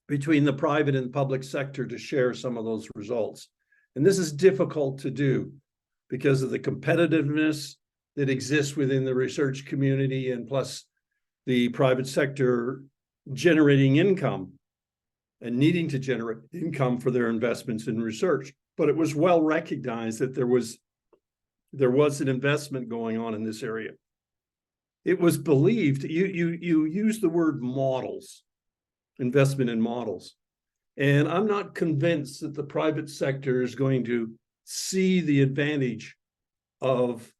between the private and public sector to share some of those results. And this is difficult to do because of the competitiveness that exists within the research community, and plus the private sector generating income and needing to generate income for their investments in research. But it was well recognized that there was an investment going on in this area. It was believed, you use the word models, investment in models. And I'm not convinced that the private sector is going to see the advantage of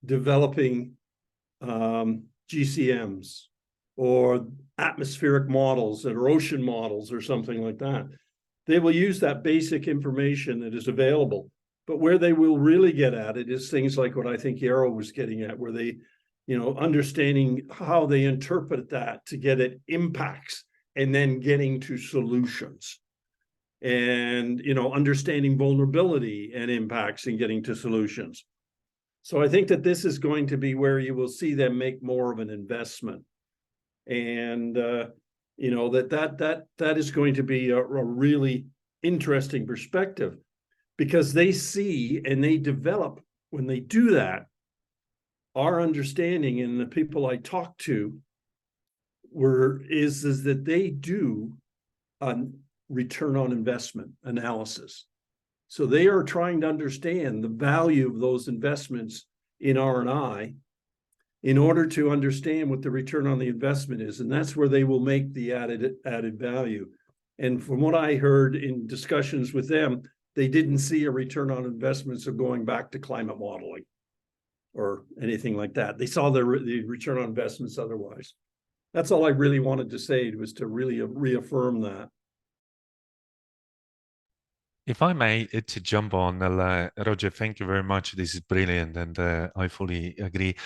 developing GCMs or atmospheric models or ocean models or something like that. They will use that basic information that is available. But where they will really get at it is things like what I think Yarrow was getting at, where they, understanding how they interpret that to get at impacts and then getting to solutions. And, understanding vulnerability and impacts and getting to solutions. So I think that this is going to be where you will see them make more of an investment. And, that is going to be a really interesting perspective, because they see and they develop, when they do that, our understanding, and the people I talked to is that they do a return on investment analysis. So they are trying to understand the value of those investments in R&I in order to understand what the return on the investment is. And that's where they will make the added value. And from what I heard in discussions with them, they didn't see a return on investments of going back to climate modeling or anything like that. They saw the return on investments otherwise. That's all I really wanted to say, was to really reaffirm that. If I may, to jump on, Roger, thank you very much. This is brilliant, and I fully agree.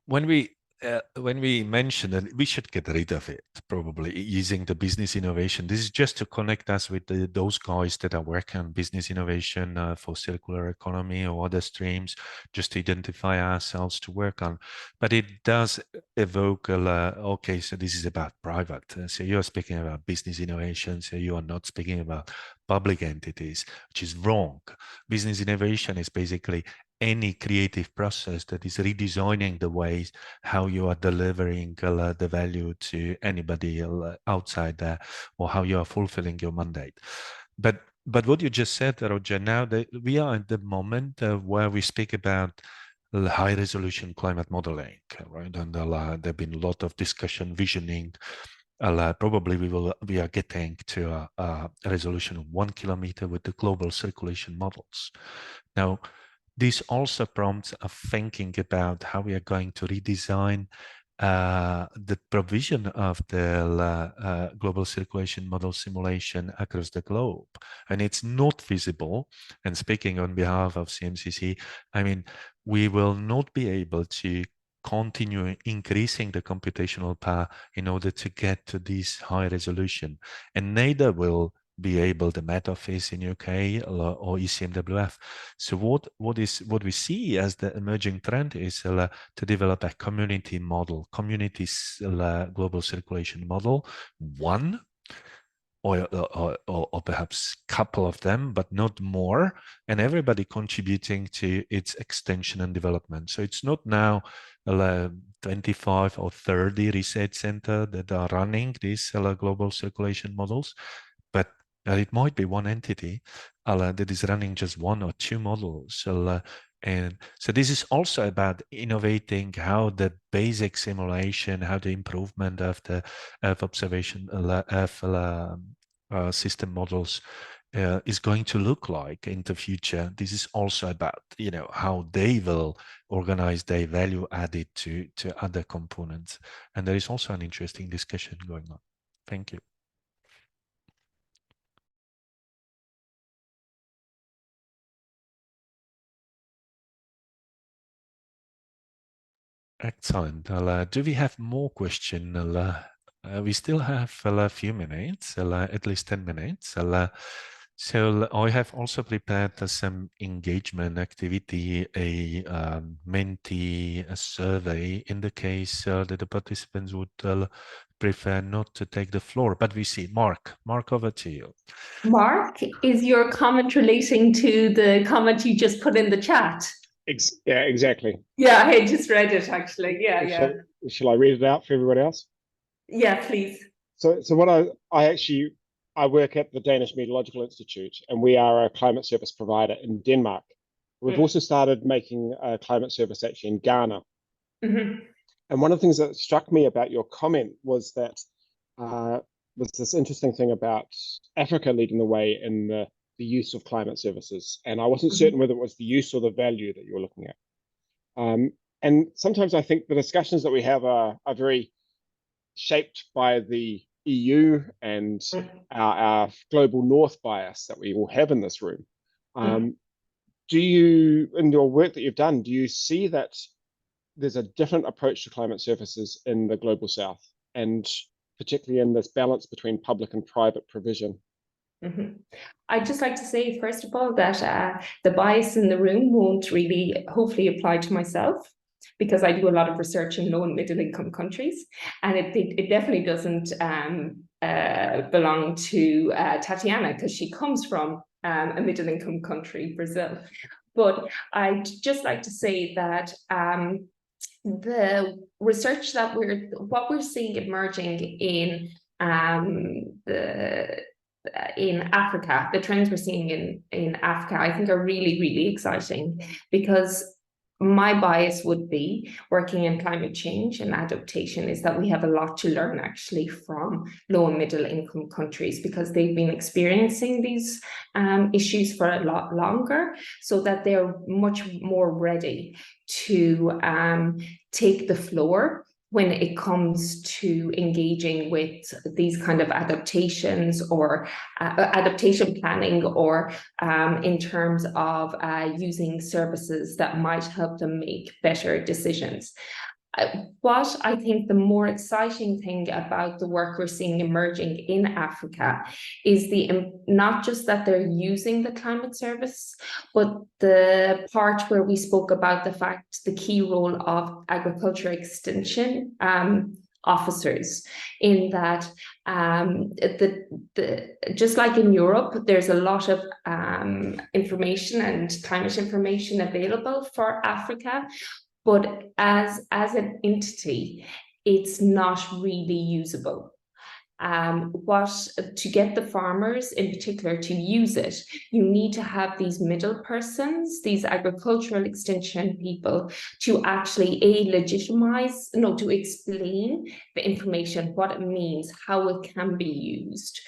When we mentioned that we should get rid of it, probably using the business innovation, this is just to connect us with those guys that are working on business innovation for circular economy or other streams, just to identify ourselves to work on. But it does evoke, okay, so this is about private. So you're speaking about business innovation, so you are not speaking about public entities, which is wrong. Business innovation is basically any creative process that is redesigning the ways how you are delivering the value to anybody outside there, or how you are fulfilling your mandate. But what you just said, Roger, now that we are at the moment where we speak about high resolution climate modeling, right? And there have been a lot of discussion, visioning. Probably we are getting to a resolution of 1 kilometer with the global circulation models. Now, this also prompts a thinking about how we are going to redesign the provision of the global circulation model simulation across the globe. And it's not feasible. And speaking on behalf of CMCC, I mean, we will not be able to continue increasing the computational power in order to get to this high resolution. And neither will be able the Met Office in UK or ECMWF. So what we see as the emerging trend is to develop a community model, global circulation model, one, or perhaps a couple of them, but not more, and everybody contributing to its extension and development. So it's not now 25 or 30 research centers that are running these global circulation models, but it might be one entity that is running just one or two models. And so this is also about innovating how the basic simulation, how the improvement of the observation system models is going to look like in the future. This is also about, how they will organize their value added to other components. And there is also an interesting discussion going on. Thank you. Excellent. Do we have more questions? We still have a few minutes, at least 10 minutes. So I have also prepared some engagement activity, a Menti survey in the case that the participants would prefer not to take the floor. But we see Mark, over to you. Mark, is your comment relating to the comment you just put in the chat? Yeah, exactly. Yeah, I just read it actually. Yeah. Shall I read it out for everybody else? Yeah, please. So what I work at the Danish Meteorological Institute, and we are a climate service provider in Denmark. We've also started making a climate service actually in Ghana. Mm-hmm. And one of the things that struck me about your comment was that was this interesting thing about Africa leading the way in the use of climate services. And I wasn't certain whether it was the use or the value that you were looking at. And sometimes I think the discussions that we have are very shaped by the EU and our global north bias that we all have in this room. Do you, in your work that you've done, do you see that there's a different approach to climate services in the global south, and particularly in this balance between public and private provision? I'd just like to say, first of all, that the bias in the room won't really hopefully apply to myself, because I do a lot of research in low and middle income countries, and it definitely doesn't belong to Tatiana, because she comes from a middle income country, Brazil. But I'd just like to say that the research that what we're seeing emerging in Africa, the trends we're seeing in Africa, I think are really, really exciting, because my bias would be, working in climate change and adaptation, is that we have a lot to learn actually from low and middle income countries, because they've been experiencing these issues for a lot longer, so that they're much more ready to take the floor when it comes to engaging with these kind of adaptations or adaptation planning, or in terms of using services that might help them make better decisions. What I think the more exciting thing about the work we're seeing emerging in Africa is not just that they're using the climate service, but the part where we spoke about the key role of agriculture extension officers, in that just like in Europe, there's a lot of information and climate information available for Africa. But as an entity, it's not really usable. To get the farmers in particular to use it, you need to have these middle persons, these agricultural extension people, to actually to explain the information, what it means, how it can be used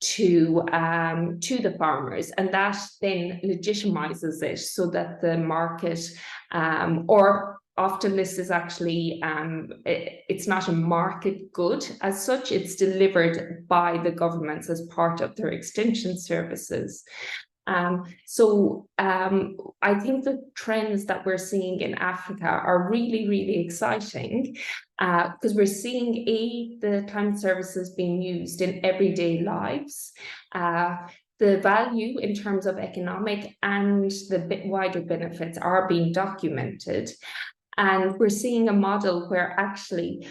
to the farmers, and that then legitimizes it, so that the market or often this is actually it's not a market good as such, it's delivered by the governments as part of their extension services. So I think the trends that we're seeing in Africa are really, really exciting, because we're seeing the climate services being used in everyday lives. The value in terms of economic and the wider benefits are being documented. And we're seeing a model where actually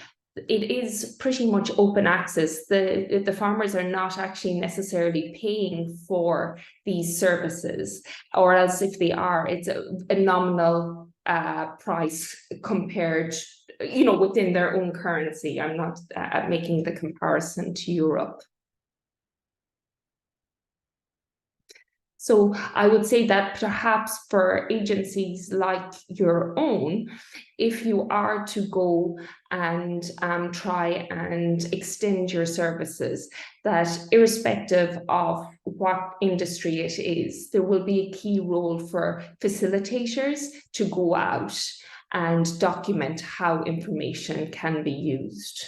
it is pretty much open access. The farmers are not actually necessarily paying for these services, or else if they are, it's a nominal price compared, within their own currency. I'm not making the comparison to Europe. So I would say that perhaps for agencies like your own, if you are to go and try and extend your services, that irrespective of what industry it is, there will be a key role for facilitators to go out and document how information can be used.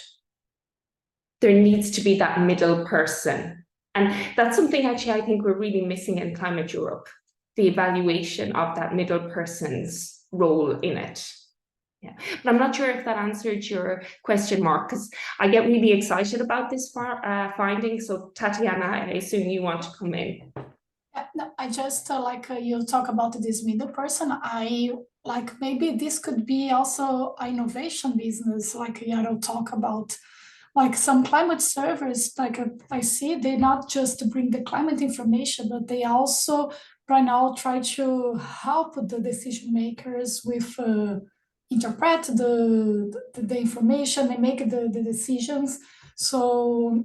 There needs to be that middle person. And that's something actually I think we're really missing in Climate Europe, the evaluation of that middle person's role in it. Yeah, but I'm not sure if that answered your question, Mark, because I get really excited about this finding. So Tatiana, I assume you want to come in. No, I just like you talk about this middle person. I like maybe this could be also an innovation business, like Yaro talk about. Like some climate servers, like I see, they not just bring the climate information, but they also right now try to help the decision makers with interpret the information and make the decisions. So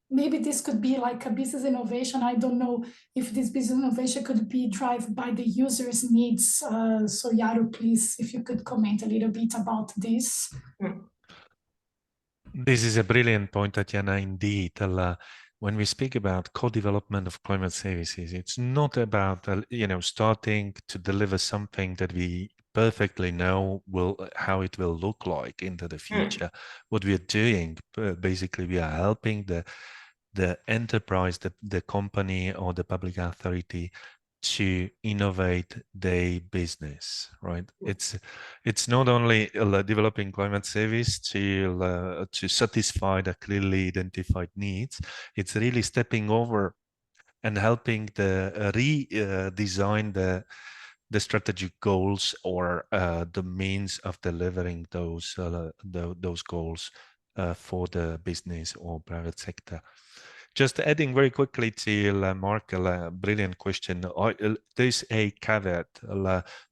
maybe this could be like a business innovation. I don't know if this business innovation could be driven by the user's needs. So Yaro, please, if you could comment a little bit about this. This is a brilliant point, Tatiana, indeed. When we speak about co-development of climate services, it's not about starting to deliver something that we perfectly know how it will look like into the future. What we are doing, basically, we are helping the enterprise, the company or the public authority to innovate their business, right? It's not only developing climate service to satisfy the clearly identified needs. It's really stepping over and helping the redesign the strategic goals or the means of delivering those goals for the business or private sector. Just adding very quickly to Mark, a brilliant question. There's a caveat.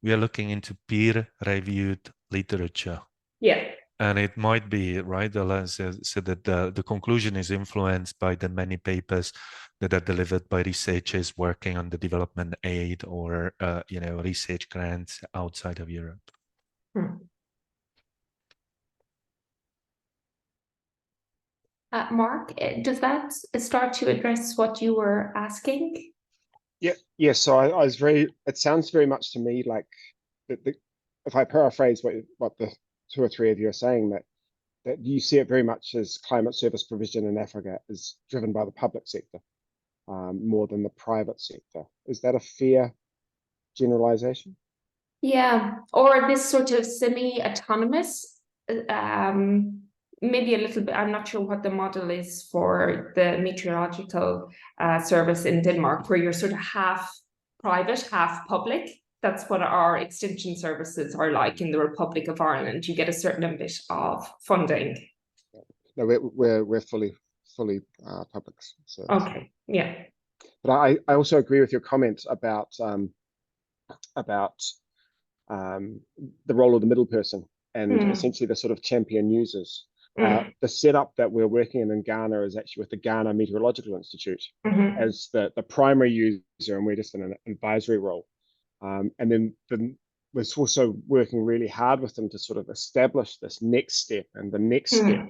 We are looking into peer-reviewed literature. Yeah. And it might be, right, so that the conclusion is influenced by the many papers that are delivered by researchers working on the development aid or, research grants outside of Europe. Mark, does that start to address what you were asking? Yeah. So I was it sounds very much to me like if I paraphrase what the two or three of you are saying, that you see it very much as climate service provision in Africa is driven by the public sector more than the private sector. Is that a fair generalization? Yeah, or this sort of semi-autonomous, maybe a little bit. I'm not sure what the model is for the meteorological service in Denmark, where you're sort of half private, half public. That's what our extension services are like in the Republic of Ireland. You get a certain bit of funding. No, we're fully public. So, okay, yeah. But I also agree with your comments about the role of the middle person and essentially the sort of champion users. The setup that we're working in Ghana is actually with the Ghana Meteorological Institute as the primary user, and we're just in an advisory role. And then we're also working really hard with them to sort of establish this next step and the next step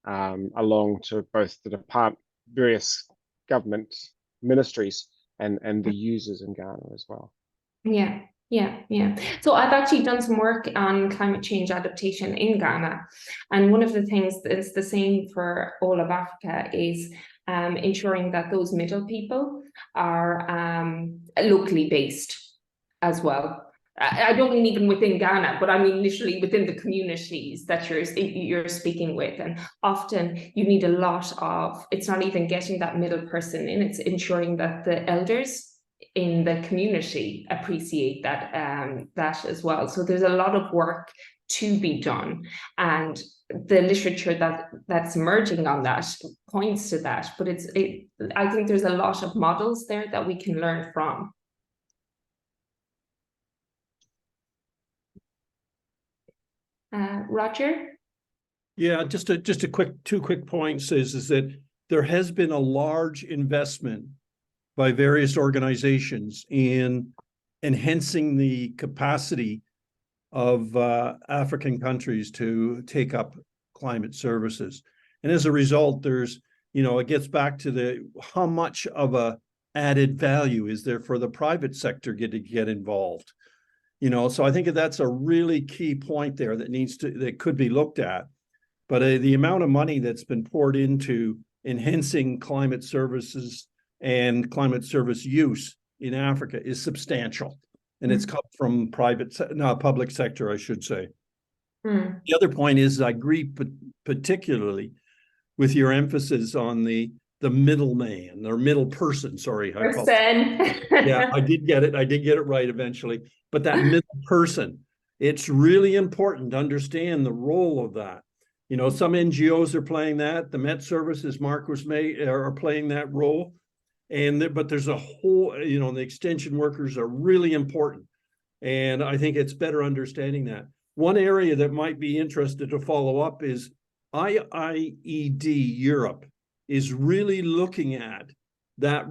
along to both the various government ministries and the users in Ghana as well. Yeah. So I've actually done some work on climate change adaptation in Ghana. And one of the things that's the same for all of Africa is ensuring that those middle people are locally based as well. I don't mean even within Ghana, but I mean literally within the communities that you're speaking with. And often you need a lot of, it's not even getting that middle person in, it's ensuring that the elders in the community appreciate that that as well. So there's a lot of work to be done, and the literature that's emerging on that points to that. But I think there's a lot of models there that we can learn from. Roger? Yeah, just two quick points is that there has been a large investment by various organizations in enhancing the capacity of African countries to take up climate services. And as a result, there's, it gets back to how much of a added value is there for the private sector to get involved. So I think that's a really key point there that could be looked at. But the amount of money that's been poured into enhancing climate services and climate service use in Africa is substantial, and it's come from public sector, I should say. The other point is I agree particularly with your emphasis on the the middleman or middle person. Sorry, I apologize. Person. Yeah, I did get it. I did get it right eventually. But that middle person, it's really important to understand the role of that. You know, some NGOs are playing that. The Met Services, Mark was made, are playing that role. But there's a whole, you know, the extension workers are really important. And I think it's better understanding that. One area that might be interested to follow up is IIED Europe is really looking at that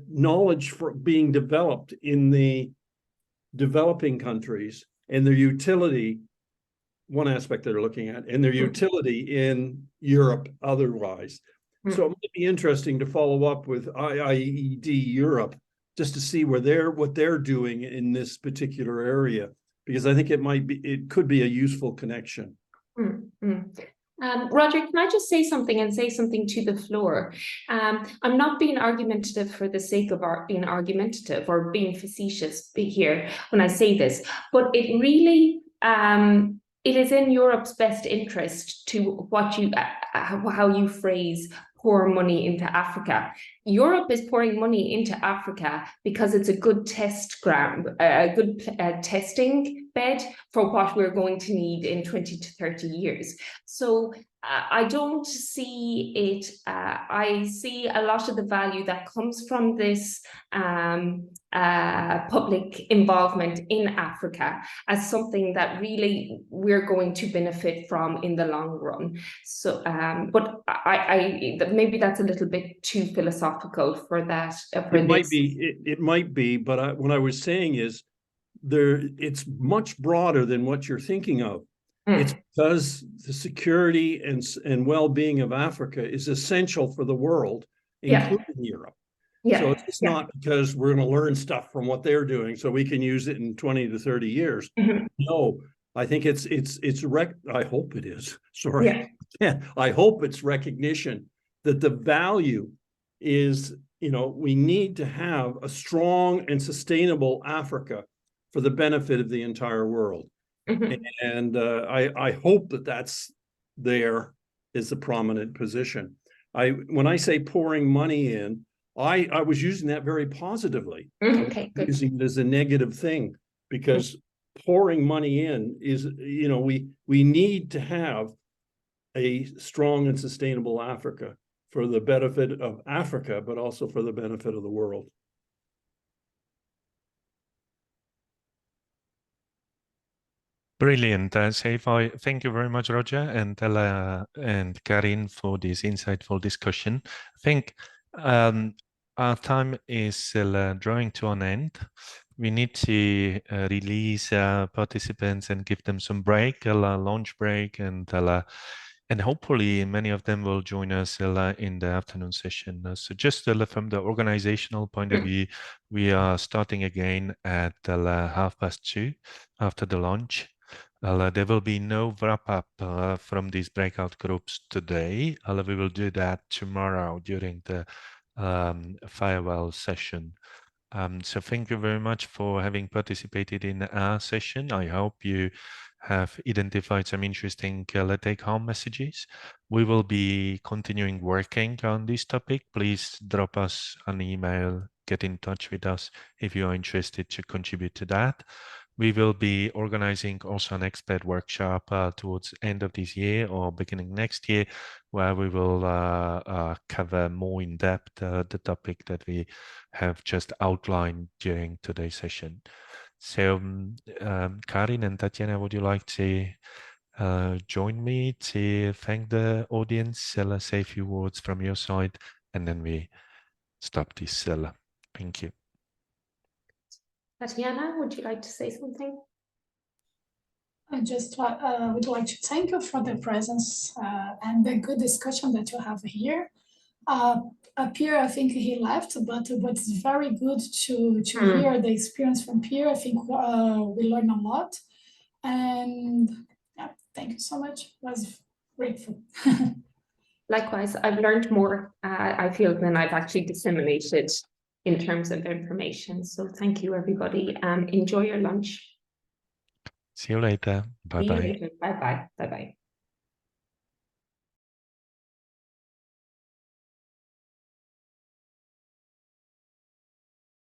knowledge for being developed in the developing countries and their utility, one aspect they're looking at, and their utility in Europe otherwise. So it might be interesting to follow up with IIED Europe just to see what they're doing in this particular area, because I think it could be a useful connection. Roger, can I just say something to the floor? I'm not being argumentative for the sake of being argumentative or being facetious here when I say this, but it really it is in Europe's best interest to how you phrase pour money into Africa. Europe is pouring money into Africa because it's a good test ground, a good testing bed for what we're going to need in 20 to 30 years. So I don't see it. I see a lot of the value that comes from this public involvement in Africa as something that really we're going to benefit from in the long run. So, but maybe that's a little bit too philosophical for that. It might be, but what I was saying is it's much broader than what you're thinking of. It's because the security and well-being of Africa is essential for the world, including Europe. So it's not because we're going to learn stuff from what they're doing so we can use it in 20 to 30 years. No, I think I hope it is. Sorry. Yeah, I hope it's recognition that the value is, you know, we need to have a strong and sustainable Africa for the benefit of the entire world. And I hope that's there is a prominent position. When I say pouring money in, I was using that very positively. Okay, good. Using it as a negative thing, because pouring money in is, you know, we need to have a strong and sustainable Africa for the benefit of Africa, but also for the benefit of the world. Brilliant. Thank you very much, Roger and Karin, for this insightful discussion. I think our time is drawing to an end. We need to release participants and give them some break, a lunch break, and hopefully many of them will join us in the afternoon session. So just from the organizational point of view, we are starting again at 2:30 after the lunch. There will be no wrap-up from these breakout groups today. We will do that tomorrow during the farewell session. So thank you very much for having participated in our session. I hope you have identified some interesting take-home messages. We will be continuing working on this topic. Please drop us an email, get in touch with us if you are interested to contribute to that. We will be organizing also an expert workshop towards the end of this year or beginning next year, where we will cover more in depth the topic that we have just outlined during today's session. So Karin and Tatiana, would you like to join me to thank the audience, say a few words from your side, and then we stop this. Thank you. Tatiana, would you like to say something? I just would like to thank you for the presence and the good discussion that you have here. Pierre, I think he left, but it's very good to hear the experience from Pierre. I think we learned a lot, and yeah, thank you so much. I was grateful. Likewise, I've learned more, I feel, than I've actually disseminated in terms of information. So thank you, everybody. Enjoy your lunch. See you later. Bye-bye. Bye-bye. Bye-bye.